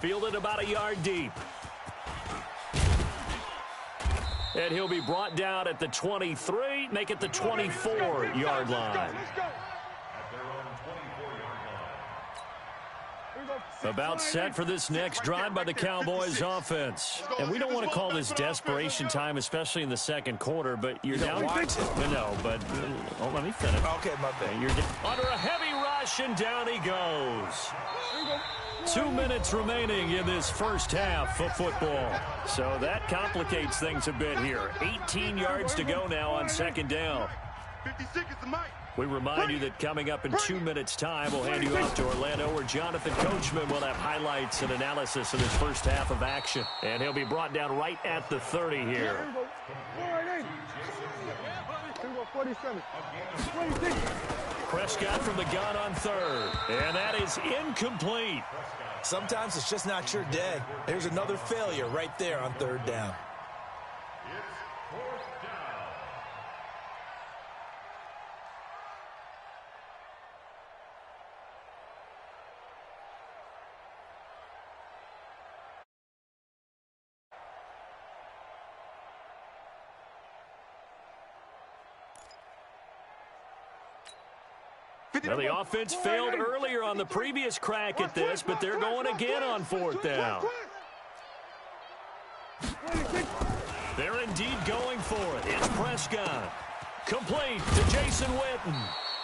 [SPEAKER 8] Fielded about a yard deep. And he'll be brought down at the 23, make it the 24-yard line. About set for this next drive by the Cowboys offense. And we don't want to call this desperation time, especially in the second quarter, but you're down. No, but let me finish.
[SPEAKER 10] Okay, my bad.
[SPEAKER 8] You're under a heavy rush, and down he goes. 2 minutes remaining in this first half of football. So that complicates things a bit here. 18 yards to go now on second down.
[SPEAKER 9] 50 seconds to Mike.
[SPEAKER 8] We remind you that coming up in 2 minutes' time, we'll hand you off to Orlando, where Jonathan Coachman will have highlights and analysis of this first half of action. And he'll be brought down right at the 30 here.
[SPEAKER 2] 47.
[SPEAKER 8] Prescott from the gun on third. And that is incomplete.
[SPEAKER 10] Sometimes it's just not your day. There's another failure right there on third down.
[SPEAKER 8] Now, the offense failed earlier on the previous crack at this, but they're going again on fourth down. They're indeed going for it. It's Prescott. Complete to Jason Witten.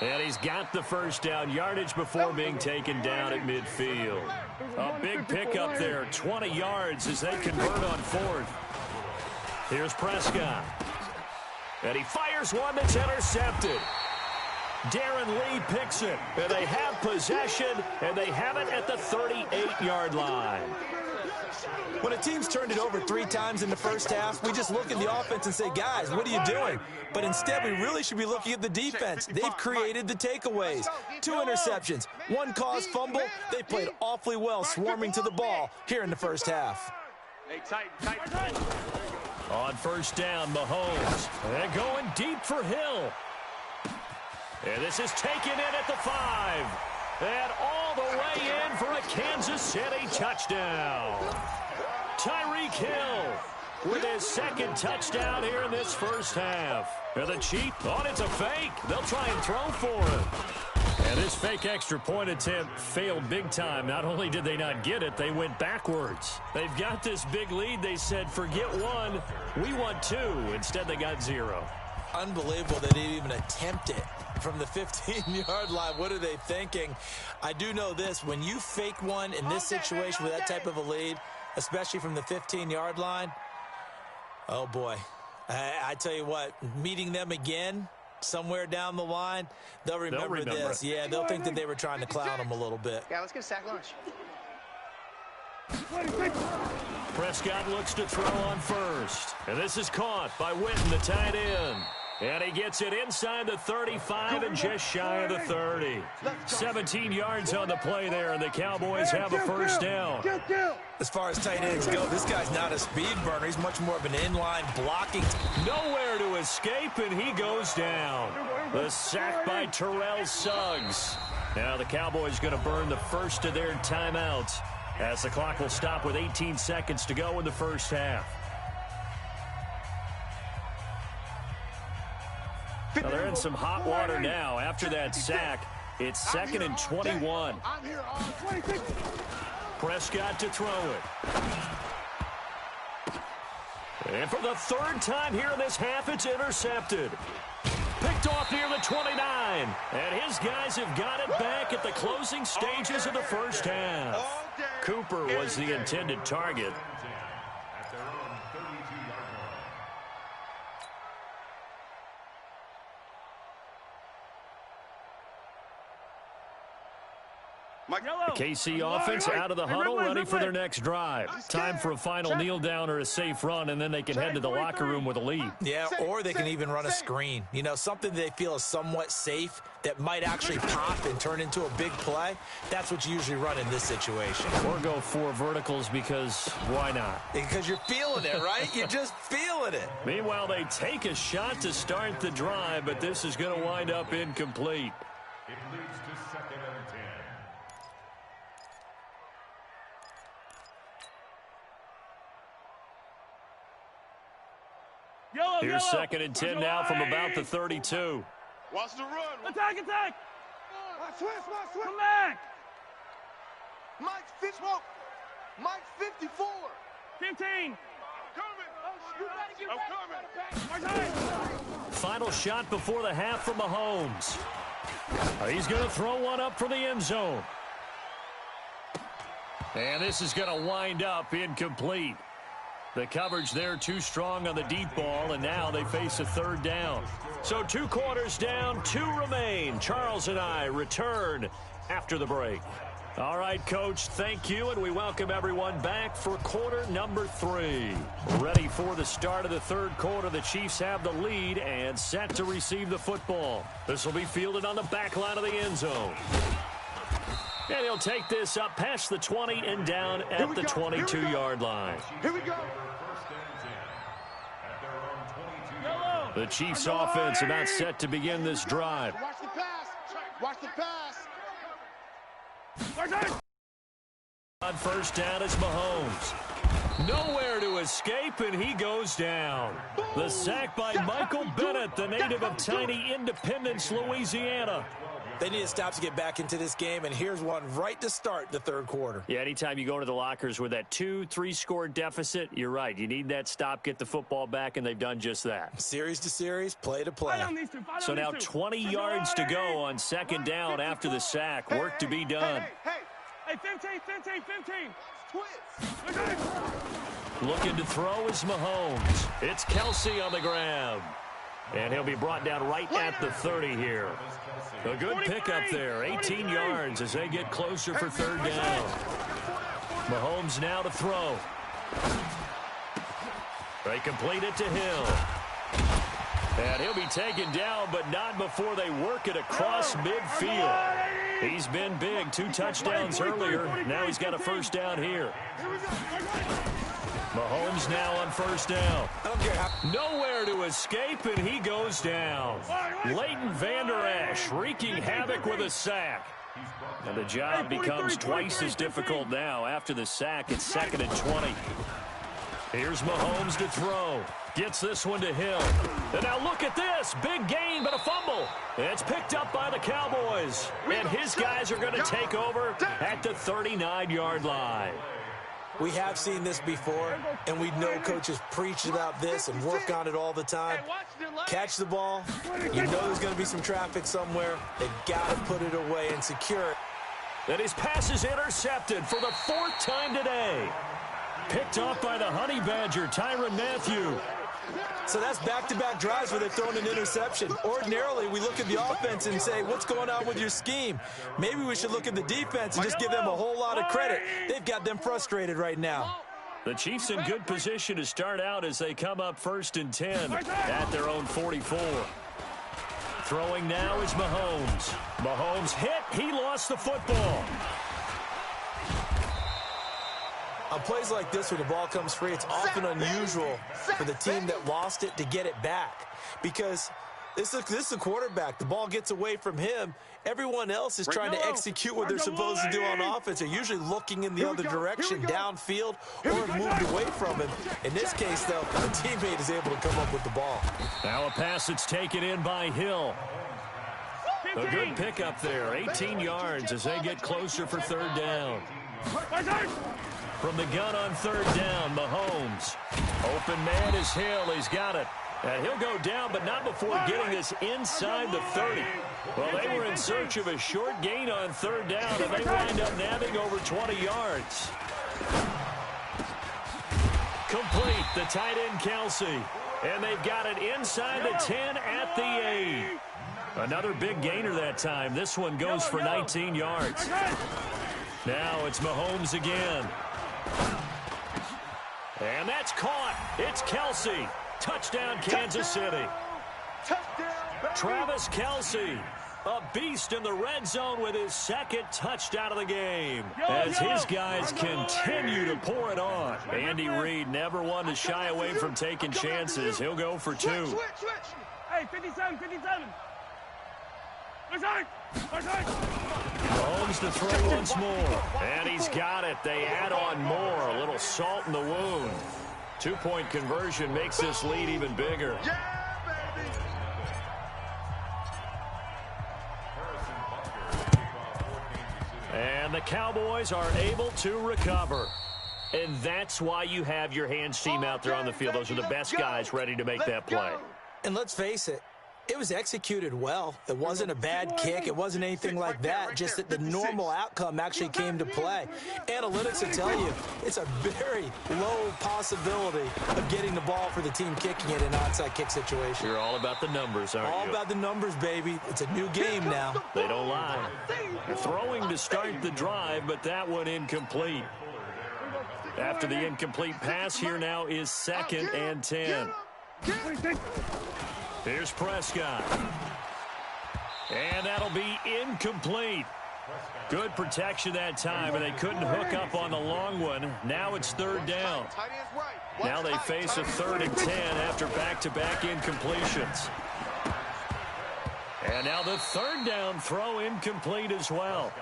[SPEAKER 8] And he's got the first down yardage before being taken down at midfield. A big pickup there, 20 yards as they convert on fourth. Here's Prescott. And he fires one that's intercepted. Darren Lee picks it, and they have possession, and they have it at the 38-yard line.
[SPEAKER 10] When a team's turned it over 3 times in the first half, we just look at the offense and say, guys, what are you doing? But instead, we really should be looking at the defense. They've created the takeaways. 2 interceptions, 1 caused fumble. They played awfully well swarming to the ball here in the first half.
[SPEAKER 9] Hey, tight.
[SPEAKER 8] On first down, Mahomes. And going deep for Hill. And this is taken in at the 5. And all the way in for a Kansas City touchdown. Tyreek Hill with his second touchdown here in this first half. And the Chiefs, it's a fake. They'll try and throw for it. And this fake extra point attempt failed big time. Not only did they not get it, they went backwards. They've got this big lead. They said, forget 1, we want 2. Instead, they got 0.
[SPEAKER 10] Unbelievable that they even attempt it from the 15-yard line. What are they thinking? I do know this. When you fake one in this situation with that type of a lead, especially from the 15-yard line, oh, boy. I tell you what, meeting them again somewhere down the line, they'll remember this. Yeah, they'll think that they were trying to clown them a little bit.
[SPEAKER 14] Yeah, let's get a sack lunch.
[SPEAKER 8] Prescott looks to throw on first. And this is caught by Witten, the tight end. And he gets it inside the 35 and just shy of the 30. 17 yards on the play there, and the Cowboys have a first down.
[SPEAKER 10] As far as tight ends go, this guy's not a speed burner. He's much more of an inline blocking.
[SPEAKER 8] Nowhere to escape, and he goes down. The sack by Terrell Suggs. Now the Cowboys going to burn the first of their timeouts as the clock will stop with 18 seconds to go in the first half. Now they're in some hot water now. After that sack, it's 2nd and 21. Prescott to throw it. And for the 3rd time here in this half, it's intercepted. Picked off near the 29. And his guys have got it back at the closing stages of the first half. Cooper was the intended target. The KC offense out of the huddle, ready for their next drive. Time for a final kneel down or a safe run, and then they can head to the locker room with a lead.
[SPEAKER 10] Yeah, or they can even run a screen. You know, something they feel is somewhat safe that might actually pop and turn into a big play. That's what you usually run in this situation.
[SPEAKER 8] Or go 4 verticals because why not?
[SPEAKER 10] Because you're feeling it, right? You're just feeling it.
[SPEAKER 8] Meanwhile, they take a shot to start the drive, but this is going to wind up incomplete.
[SPEAKER 11] It leads to 2nd and 10.
[SPEAKER 8] Here's 2nd and 10 now from about the 32.
[SPEAKER 9] Watch the run.
[SPEAKER 2] Attack! Switch! Come back!
[SPEAKER 5] Mike's 54. Mike's 54.
[SPEAKER 2] 15.
[SPEAKER 9] I'm coming.
[SPEAKER 8] Final shot before the half from Mahomes. He's going to throw one up for the end zone. And this is going to wind up incomplete. The coverage there too strong on the deep ball, and now they face a 3rd down. So 2 quarters down, 2 remain. Charles and I return after the break. All right, Coach, thank you, and we welcome everyone back for quarter number 3. Ready for the start of the 3rd quarter. The Chiefs have the lead and set to receive the football. This will be fielded on the back line of the end zone. And he'll take this up past the 20 and down at the 22-yard line.
[SPEAKER 9] Here we go.
[SPEAKER 8] The Chiefs offense about set to begin this drive.
[SPEAKER 9] Watch the pass. Watch the pass.
[SPEAKER 8] On 1st down is Mahomes. Nowhere to escape, and he goes down. The sack by Michael Bennett, the native of tiny Independence, Louisiana.
[SPEAKER 10] They need to stop to get back into this game, and here's one right to start the 3rd quarter.
[SPEAKER 8] Yeah, anytime you go to the lockers with that 2-3 score deficit, you're right. You need that stop, get the football back, and they've done just that.
[SPEAKER 10] Series to series, play to play.
[SPEAKER 8] So now 20 yards to go on 2nd down after the sack. Work to be done.
[SPEAKER 2] Hey, 15.
[SPEAKER 8] Looking to throw is Mahomes. It's Kelsey on the ground. And he'll be brought down right at the 30 here. A good pickup there, 18 yards as they get closer for 3rd down. Mahomes now to throw. They complete it to Hill. And he'll be taken down, but not before they work it across midfield. He's been big, 2 touchdowns earlier. Now he's got a 1st down here. Mahomes now on 1st down. Nowhere to escape, and he goes down. Leighton Vander Esch wreaking havoc with a sack. And the job becomes twice as difficult now. After the sack, it's 2nd and 20. Here's Mahomes to throw. Gets this one to Hill. And now look at this. Big gain, but a fumble. It's picked up by the Cowboys. And his guys are going to take over at the 39-yard line.
[SPEAKER 10] We have seen this before, and we know coaches preach about this and work on it all the time. Catch the ball. You know there's going to be some traffic somewhere. They've got to put it away and secure it.
[SPEAKER 8] And his pass is intercepted for the 4th time today. Picked off by the Honey Badger, Tyrann Mathieu.
[SPEAKER 10] So that's back-to-back drives where they've thrown an interception. Ordinarily, we look at the offense and say, what's going on with your scheme? Maybe we should look at the defense and just give them a whole lot of credit. They've got them frustrated right now.
[SPEAKER 8] The Chiefs in good position to start out as they come up 1st and 10 at their own 44. Throwing now is Mahomes. Mahomes hit. He lost the football.
[SPEAKER 10] On plays like this where the ball comes free, it's often unusual for the team that lost it to get it back because this is the quarterback. The ball gets away from him. Everyone else is trying to execute what they're supposed to do on offense. They're usually looking in the other direction, downfield, or have moved away from him. In this case, though, the teammate is able to come up with the ball.
[SPEAKER 8] Now a pass that's taken in by Hill. A good pickup there, 18 yards as they get closer for 3rd down. From the gun on 3rd down, Mahomes. Open man is Hill. He's got it. And he'll go down, but not before getting this inside the 30. Well, they were in search of a short gain on 3rd down, and they wind up nabbing over 20 yards. Complete, the tight end Kelsey. And they've got it inside the 10 at the 8. Another big gainer that time. This one goes for 19 yards. Now it's Mahomes again. And that's caught. It's Kelsey. Touchdown, Kansas City. Travis Kelsey, a beast in the red zone with his second touchdown of the game. As his guys continue to pour it on. Andy Reid never one to shy away from taking chances. He'll go for 2.
[SPEAKER 2] Switch. Hey, 57.
[SPEAKER 8] Mahomes to throw once more. And he's got it. They add on more. A little salt in the wound. 2-point conversion makes this lead even bigger. And the Cowboys are able to recover. And that's why you have your hands team out there on the field. Those are the best guys ready to make that play.
[SPEAKER 10] And let's face it, it was executed well. It wasn't a bad kick. It wasn't anything like that. Just that the normal outcome actually came to play. Analytics will tell you it's a very low possibility of getting the ball for the team kicking it in an onside kick situation.
[SPEAKER 8] You're all about the numbers, aren't you?
[SPEAKER 10] All about the numbers, baby. It's a new game now.
[SPEAKER 8] They don't lie. Throwing to start the drive, but that one incomplete. After the incomplete pass, here now is 2nd and 10. Here's Prescott. And that'll be incomplete. Good protection that time, and they couldn't hook up on the long one. Now it's 3rd down. Now they face a 3rd and 10 after back-to-back incompletions. And now the 3rd down throw incomplete as well.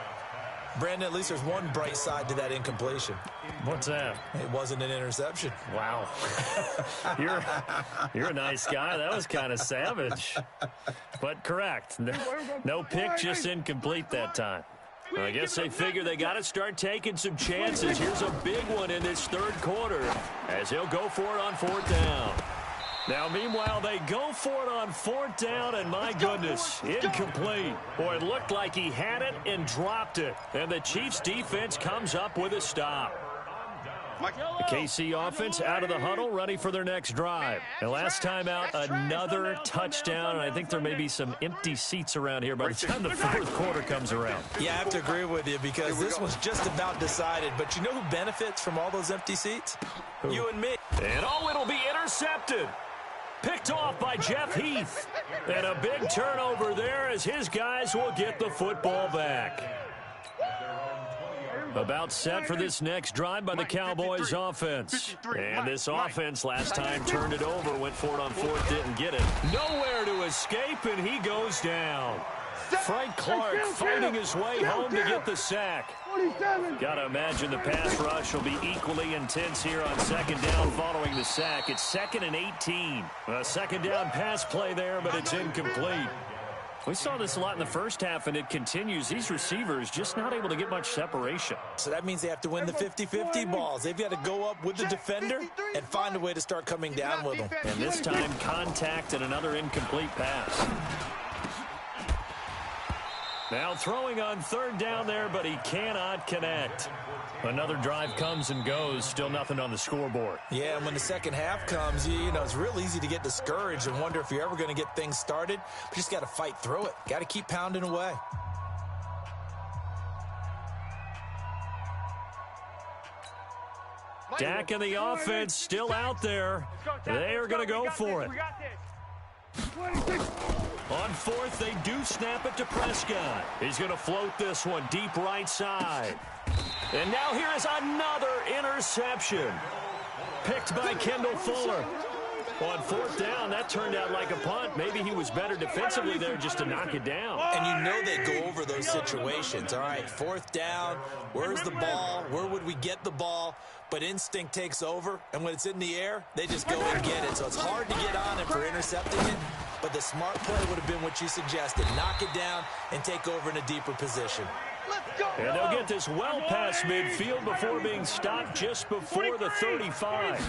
[SPEAKER 10] Brandon, at least there's one bright side to that incompletion.
[SPEAKER 8] What's that?
[SPEAKER 10] It wasn't an interception.
[SPEAKER 8] Wow. You're a nice guy. That was kind of savage. But correct. No pick, just incomplete that time. Well, I guess they figure they got to start taking some chances. Here's a big one in this 3rd quarter as he'll go for it on 4th down. Now, meanwhile, they go for it on 4th down, and my goodness, incomplete. Boy, it looked like he had it and dropped it. And the Chiefs' defense comes up with a stop. The KC offense out of the huddle, ready for their next drive. And last time out, another touchdown. And I think there may be some empty seats around here by the time the 4th quarter comes around.
[SPEAKER 10] Yeah, I have to agree with you because this one's just about decided. But you know who benefits from all those empty seats? Who? You and me.
[SPEAKER 8] And oh, it'll be intercepted. Picked off by Jeff Heath. And a big turnover there as his guys will get the football back. About set for this next drive by the Cowboys offense. And this offense last time turned it over, went for it on 4th, didn't get it. Nowhere to escape, and he goes down. Frank Clark fighting his way home to get the sack. Got to imagine the pass rush will be equally intense here on 2nd down following the sack. It's 2nd and 18. A 2nd down pass play there, but it's incomplete. We saw this a lot in the first half, and it continues. These receivers just not able to get much separation.
[SPEAKER 10] So that means they have to win the 50-50 balls. They've got to go up with the defender and find a way to start coming down with them.
[SPEAKER 8] And this time, contact and another incomplete pass. Now throwing on 3rd down there, but he cannot connect. Another drive comes and goes, still nothing on the scoreboard.
[SPEAKER 10] Yeah, and when the second half comes, you know, it's real easy to get discouraged and wonder if you're ever going to get things started. But you just got to fight through it. Got to keep pounding away.
[SPEAKER 8] Dak and the offense still out there. They are going to go for it. On 4th, they do snap it to Prescott. He's going to float this one deep right side. And now here is another interception. Picked by Kendall Fuller. On 4th down, that turned out like a punt. Maybe he was better defensively there just to knock it down.
[SPEAKER 10] And you know they go over those situations. All right, 4th down, where's the ball? Where would we get the ball? But instinct takes over, and when it's in the air, they just go and get it. So it's hard to get on it for intercepting it, but the smart play would have been what you suggested. Knock it down and take over in a deeper position.
[SPEAKER 8] And they'll get this well past midfield before being stopped just before the 35.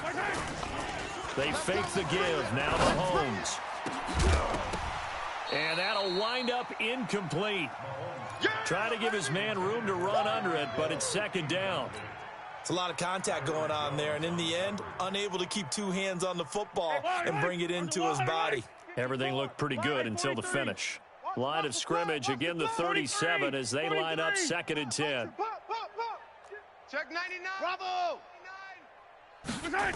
[SPEAKER 8] They fake the give. Now Mahomes. And that'll wind up incomplete. Try to give his man room to run under it, but it's 2nd down.
[SPEAKER 10] It's a lot of contact going on there, and in the end, unable to keep 2 hands on the football and bring it into his body.
[SPEAKER 8] Everything looked pretty good until the finish. line of scrimmage. Again, the 37 as they line up 2nd and 10.
[SPEAKER 9] Check 99. Bravo. 99.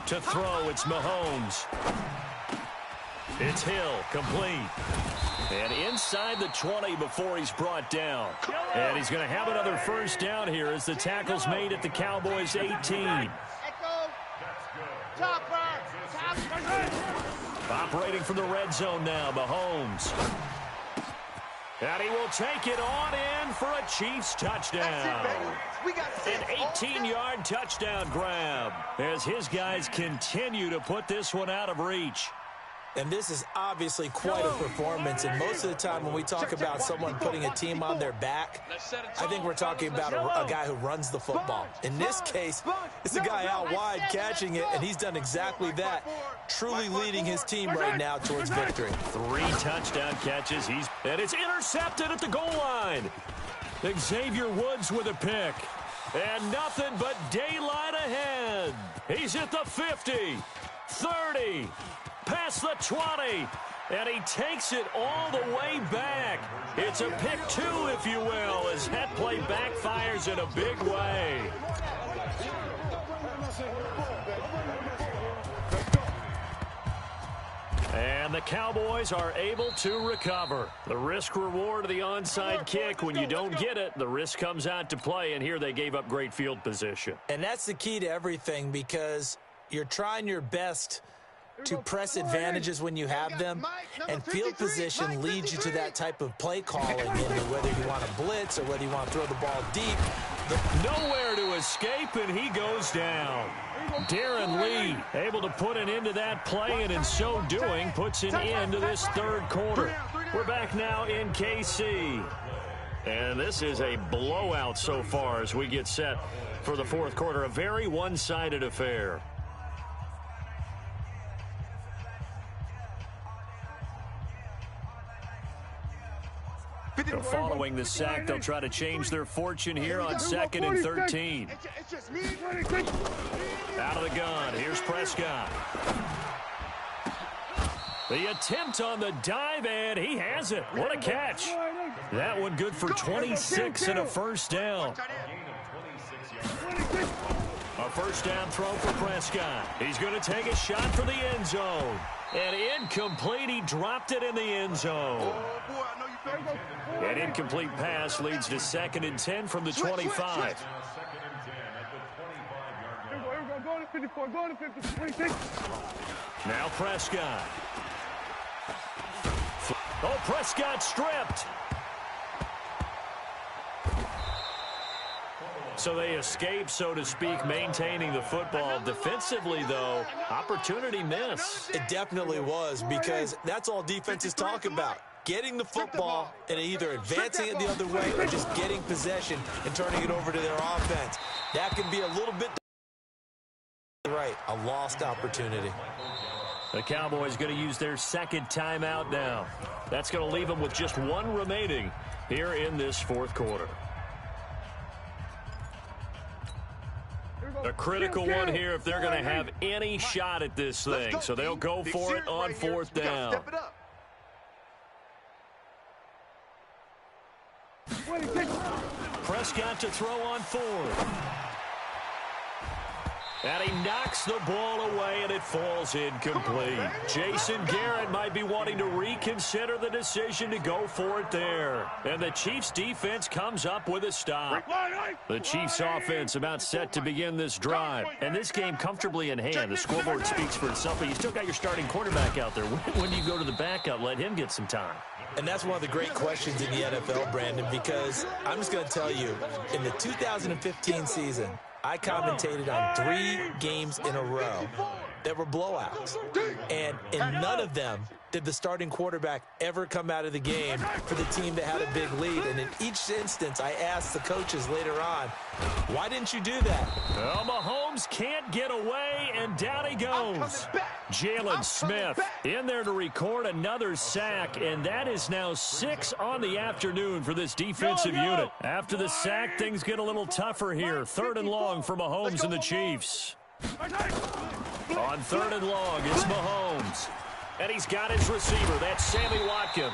[SPEAKER 8] To throw, it's Mahomes. It's Hill, complete. And inside the 20 before he's brought down. And he's going to have another first down here as the tackle's made at the Cowboys' 18. Operating from the red zone now, Mahomes. And he will take it on in for a Chiefs touchdown. An 18-yard touchdown grab as his guys continue to put this one out of reach.
[SPEAKER 10] And this is obviously quite a performance. And most of the time when we talk about someone putting a team on their back, I think we're talking about a guy who runs the football. In this case, it's a guy out wide catching it, and he's done exactly that, truly leading his team right now towards victory.
[SPEAKER 8] 3 touchdown catches. And it's intercepted at the goal line. Xavier Woods with a pick. And nothing but daylight ahead. He's at the 50, 30, past the 20, and he takes it all the way back. It's a pick 2, if you will, as that play backfires in a big way. And the Cowboys are able to recover. The risk-reward of the onside kick, when you don't get it, the risk comes out to play, and here they gave up great field position.
[SPEAKER 10] And that's the key to everything, because you're trying your best to press advantages when you have them, and field position leads you to that type of play calling, whether you want to blitz or whether you want to throw the ball deep.
[SPEAKER 8] Nowhere to escape, and he goes down. Darren Lee able to put an end to that play, and in so doing puts an end to this 3rd quarter. We're back now in KC. And this is a blowout so far as we get set for the 4th quarter. A very one-sided affair. So following the sack, they'll try to change their fortune here on 2nd and 13. Out of the gun, here's Prescott. The attempt on the dive, and he has it. What a catch. That one good for 26 and a first down. A first down throw for Prescott. He's going to take a shot for the end zone. And incomplete, he dropped it in the end zone. An incomplete pass leads to 2nd and 10 from the 25. Now Prescott. Oh, Prescott stripped. So they escape, so to speak, maintaining the football. Defensively, though, opportunity miss.
[SPEAKER 10] It definitely was, because that's all defenses talk about. Getting the football and either advancing it the other way or just getting possession and turning it over to their offense. That can be a little bit right, a lost opportunity.
[SPEAKER 8] The Cowboys going to use their 2nd timeout now. That's going to leave them with just 1 remaining here in this 4th quarter. A critical one here if they're going to have any shot at this thing. So they'll go for it on 4th down. Prescott to throw on 4th. And he knocks the ball away, and it falls incomplete. Jason Garrett might be wanting to reconsider the decision to go for it there. And the Chiefs' defense comes up with a stop. The Chiefs' offense about set to begin this drive. And this game comfortably in hand. The scoreboard speaks for itself, but you still got your starting quarterback out there. When do you go to the backup? Let him get some time.
[SPEAKER 10] And that's one of the great questions in the NFL, Brandon, because I'm just going to tell you, in the 2015 season, I commentated on 3 games in a row that were blowouts. And in none of them did the starting quarterback ever come out of the game for the team that had a big lead. And in each instance, I asked the coaches later on, why didn't you do that?
[SPEAKER 8] Well, Mahomes can't get away, and down he goes. Jalen Smith in there to record another sack, and that is now 6 on the afternoon for this defensive unit. After the sack, things get a little tougher here. 3rd and long for Mahomes and the Chiefs. On 3rd and long, it's Mahomes. And he's got his receiver. That's Sammy Watkins.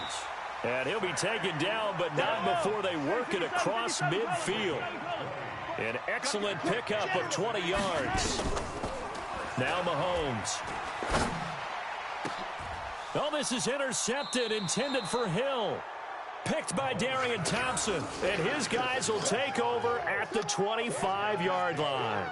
[SPEAKER 8] And he'll be taken down, but not before they work it across midfield. An excellent pickup of 20 yards. Now Mahomes. Oh, this is intercepted, intended for Hill. Picked by Darian Thompson. And his guys will take over at the 25-yard line.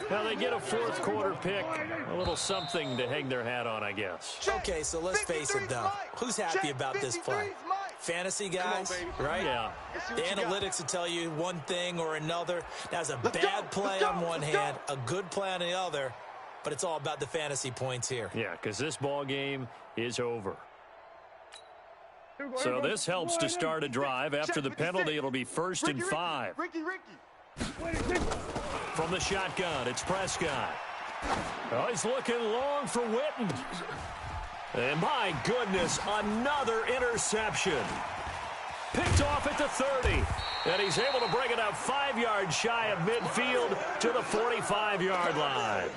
[SPEAKER 8] Now they get a fourth quarter pick. A little something to hang their hat on, I guess.
[SPEAKER 10] Okay, so let's face it, though. Who's happy about this play? Fantasy guys, right?
[SPEAKER 8] Yeah.
[SPEAKER 10] The analytics will tell you one thing or another. That's a bad play on one hand, a good play on the other, but it's all about the fantasy points here.
[SPEAKER 8] Yeah, because this ball game is over. So this helps to start a drive. After the penalty, it'll be 1st and 5. From the shotgun, it's Prescott. Oh, he's looking long for Witten. And my goodness, another interception. Picked off at the 30. And he's able to bring it up 5 yards shy of midfield to the 45-yard line.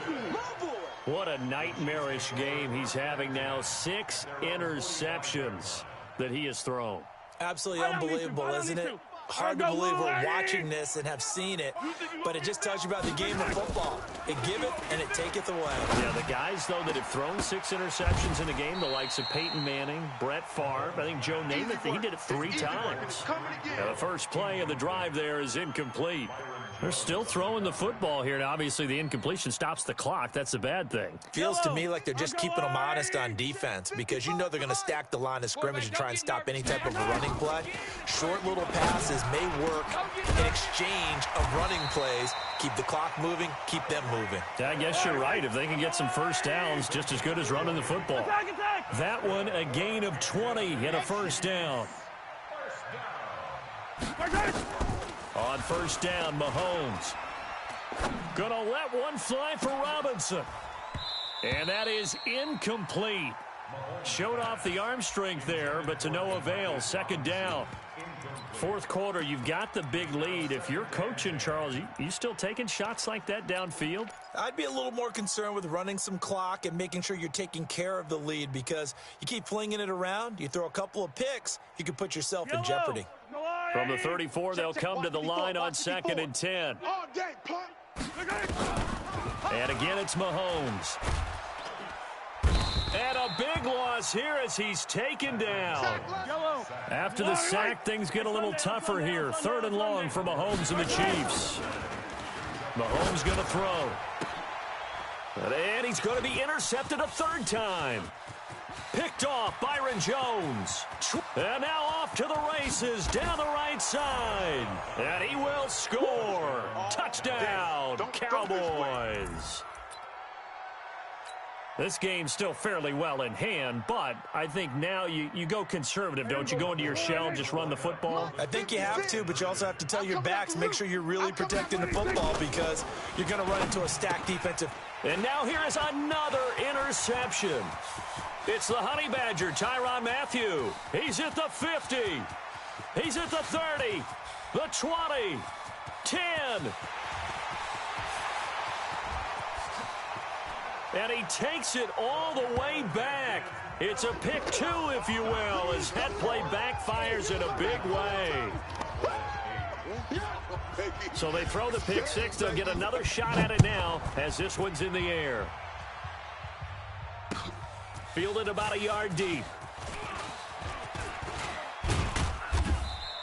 [SPEAKER 8] What a nightmarish game he's having now. 6 interceptions that he has thrown.
[SPEAKER 10] Absolutely unbelievable, isn't it? Hard to believe we're watching this and have seen it, but it just tells you about the game of football. It giveth and it taketh away.
[SPEAKER 8] Yeah, the guys, though, that have thrown 6 interceptions in a game, the likes of Peyton Manning, Brett Favre, I think Joe Namath, he did it 3 times. And the first play of the drive there is incomplete. They're still throwing the football here. Now, obviously, the incompletion stops the clock. That's a bad thing.
[SPEAKER 10] Feels to me like they're just keeping them honest on defense because you know they're going to stack the line of scrimmage and try and stop any type of a running play. Short little passes may work in exchange of running plays. Keep the clock moving, keep them moving.
[SPEAKER 8] Yeah, I guess you're right. If they can get some first downs, just as good as running the football. That one, a gain of 20 and a first down. On first down, Mahomes. Gonna let one fly for Robinson. And that is incomplete. Showed off the arm strength there, but to no avail. Second down. Fourth quarter, you've got the big lead. If you're coaching, Charles, you still taking shots like that downfield?
[SPEAKER 10] I'd be a little more concerned with running some clock and making sure you're taking care of the lead because you keep flinging it around, you throw a couple of picks, you can put yourself in jeopardy.
[SPEAKER 8] From the 34, they'll come to the line on 2nd and 10. And again, it's Mahomes. And a big loss here as he's taken down. After the sack, things get a little tougher here. 3rd and long for Mahomes and the Chiefs. Mahomes going to throw. And he's going to be intercepted a 3rd time. Picked off Byron Jones. And now off to the races down the right side. And he will score. Touchdown, Cowboys. This game's still fairly well in hand, but I think now you go conservative, don't you? Go into your shell, just run the football?
[SPEAKER 10] I think you have to, but you also have to tell your backs, make sure you're really protecting the football because you're going to run into a stacked defensive.
[SPEAKER 8] And now here is another interception. It's the Honey Badger, Tyrann Mathieu. He's at the 50. He's at the 30, the 20, 10. And he takes it all the way back. It's a pick 2, if you will, as that play backfires in a big way. So they throw the pick 6. They'll get another shot at it now as this one's in the air. Fielded about a yard deep.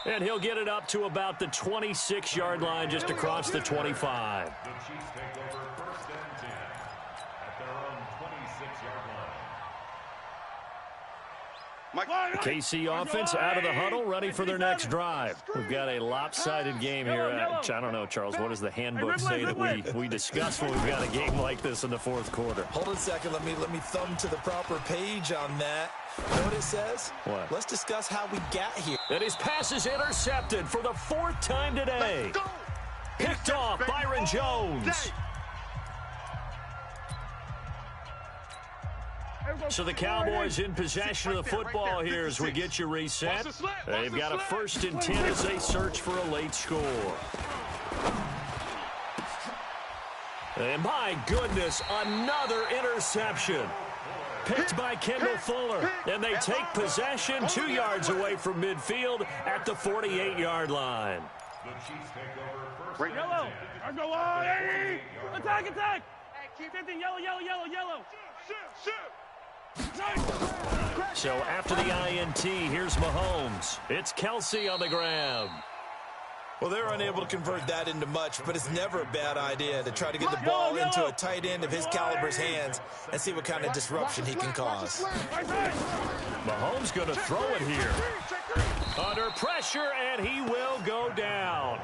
[SPEAKER 8] And he'll get it up to about the 26-yard line just across the 25.
[SPEAKER 11] The Chiefs take over 1st and 10 at their own 26-yard line.
[SPEAKER 8] The KC offense out of the huddle, ready for their next drive. We've got a lopsided game here. I don't know, Charles, what does the handbook say that we discuss when we've got a game like this in the fourth quarter?
[SPEAKER 10] Hold on a second. Let me thumb to the proper page on that. You know what it says?
[SPEAKER 8] What?
[SPEAKER 10] Let's discuss how we got here.
[SPEAKER 8] And his pass is intercepted for the 4th time today. Picked off Byron Jones. So the Cowboys in possession of the football here as we get you reset. They've got a 1st and 10 as they search for a late score. And my goodness, another interception. Picked by Kendall Fuller. And they take possession 2 yards away from midfield at the 48-yard line.
[SPEAKER 11] The Chiefs take over first.
[SPEAKER 2] Right. Yellow. I go on. Hey. Attack. Hey, keep it in. Yellow. Shoot.
[SPEAKER 8] So after the INT, here's Mahomes. It's Kelsey on the grab.
[SPEAKER 10] Well, they're unable to convert that into much, but it's never a bad idea to try to get the ball into a tight end of his caliber's hands and see what kind of disruption he can cause.
[SPEAKER 8] Mahomes going to throw it here. Under pressure, and he will go down.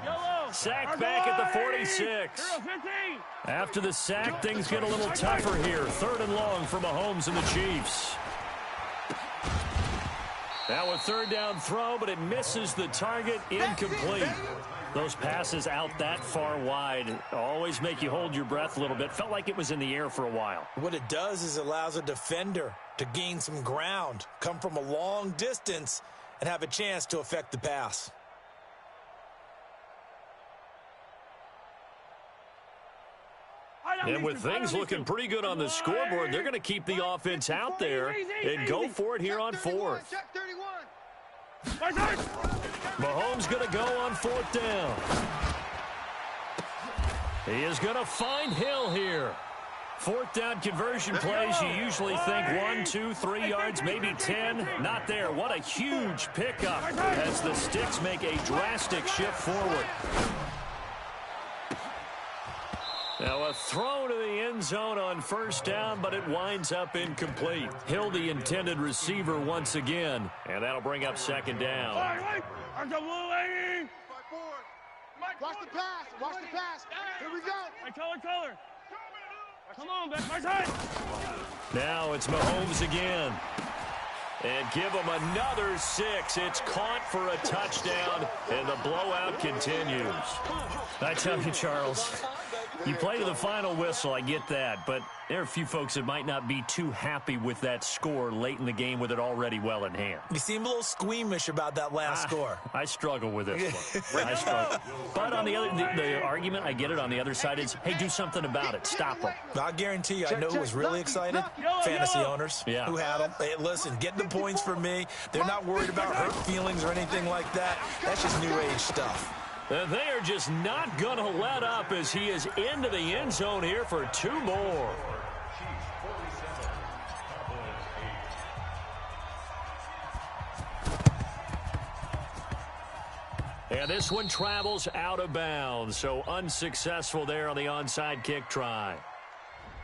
[SPEAKER 8] Sacked back at the 46. After the sack, things get a little tougher here. 3rd and long for Mahomes and the Chiefs. Now a 3rd down throw, but it misses the target, incomplete. Those passes out that far wide always make you hold your breath a little bit. Felt like it was in the air for a while.
[SPEAKER 10] What it does is it allows a defender to gain some ground, come from a long distance, and have a chance to affect the pass.
[SPEAKER 8] And with things looking pretty good on the scoreboard, they're going to keep the offense out there and go for it here on 4th. Mahomes going to go on 4th down. He is going to find Hill here. 4th down conversion plays, you usually think 1, 2, 3 yards, maybe 10. Not there. What a huge pickup as the Sticks make a drastic shift forward. Now a throw to the end zone on 1st down, but it winds up incomplete. Hill, the intended receiver once again, and that'll bring up 2nd down.
[SPEAKER 2] Watch the pass. Here we go. Hey, color. Come on, back.
[SPEAKER 8] Now it's Mahomes again. And give him another 6. It's caught for a touchdown, and the blowout continues. I tell you, Charles, you play to the final whistle, I get that, but there are a few folks that might not be too happy with that score late in the game with it already well in hand.
[SPEAKER 10] You seem a little squeamish about that last score.
[SPEAKER 8] I struggle with this one. I struggle. But on the other, the argument, I get it, on the other side is, hey, do something about it. Stop them.
[SPEAKER 10] I guarantee you, I know who was really excited? Fantasy owners who had them. Hey, listen, get the points for me. They're not worried about hurt feelings or anything like that. That's just new age stuff.
[SPEAKER 8] They are just not going to let up as he is into the end zone here for 2 more. And this one travels out of bounds, so unsuccessful there on the onside kick try.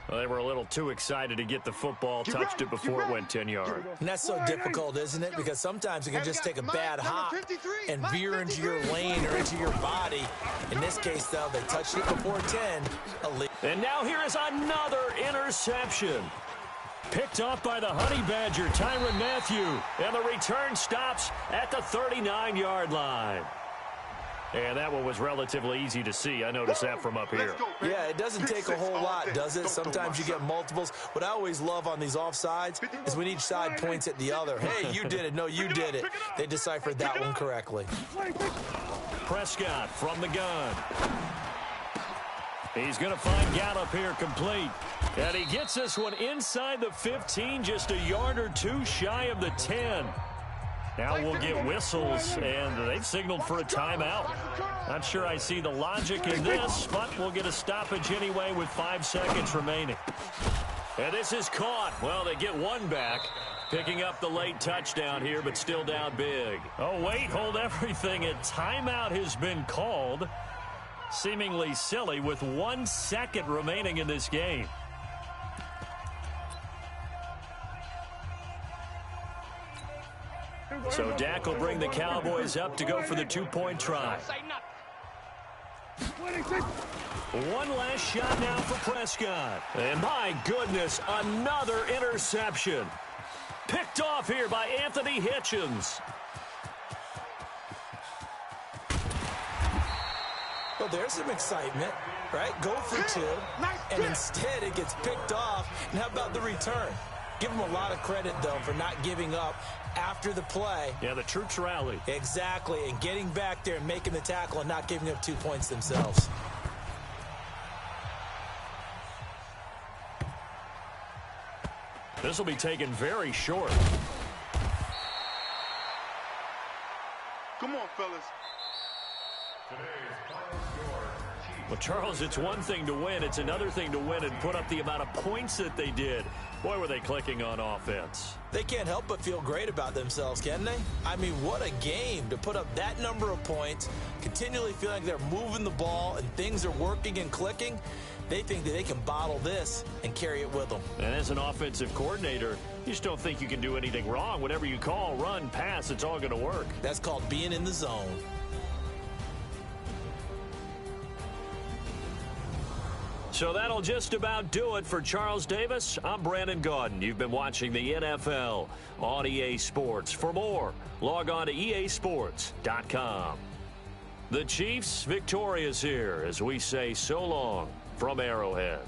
[SPEAKER 8] Well, they were a little too excited to get the football, touched it before it went 10 yards.
[SPEAKER 10] And that's so difficult, isn't it? Because sometimes it can just take a bad hop and veer into your lane or into your body. In this case, though, they touched it before 10.
[SPEAKER 8] And now here is another interception. Picked off by the Honey Badger, Tyrann Mathieu. And the return stops at the 39-yard line. And that one was relatively easy to see. I noticed that from up here.
[SPEAKER 10] Yeah, it doesn't take a whole lot, does it? Sometimes you get multiples. What I always love on these offsides is when each side points at the other. Hey, you did it. No, you did it. They deciphered that one correctly.
[SPEAKER 8] Prescott from the gun. He's going to find Gallup here complete. And he gets this one inside the 15, just a yard or two shy of the 10. Now we'll get whistles, and they've signaled for a timeout. Not sure I see the logic in this, but we'll get a stoppage anyway with 5 seconds remaining. And this is caught. Well, they get one back, picking up the late touchdown here, but still down big. Oh, wait, hold everything. A timeout has been called. Seemingly silly with 1 second remaining in this game. So Dak will bring the Cowboys up to go for the 2-point try. One last shot now for Prescott. And my goodness, another interception. Picked off here by Anthony Hitchens.
[SPEAKER 10] Well, there's some excitement, right? Go for 2, and instead it gets picked off. And how about the return? Give him a lot of credit, though, for not giving up after the play.
[SPEAKER 8] Yeah, the troops rallied.
[SPEAKER 10] Exactly, and getting back there and making the tackle and not giving up 2 points themselves.
[SPEAKER 8] This will be taken very short.
[SPEAKER 9] Come on, fellas.
[SPEAKER 8] Well, Charles, it's one thing to win. It's another thing to win and put up the amount of points that they did. Boy, were they clicking on offense.
[SPEAKER 10] They can't help but feel great about themselves, can they? I mean, what a game to put up that number of points, continually feeling like they're moving the ball and things are working and clicking. They think that they can bottle this and carry it with them.
[SPEAKER 8] And as an offensive coordinator, you just don't think you can do anything wrong. Whatever you call, run, pass, it's all going to work.
[SPEAKER 10] That's called being in the zone.
[SPEAKER 8] So that'll just about do it for Charles Davis. I'm Brandon Gaudin. You've been watching the NFL on EA Sports. For more, log on to easports.com. The Chiefs victorious here as we say so long from Arrowhead.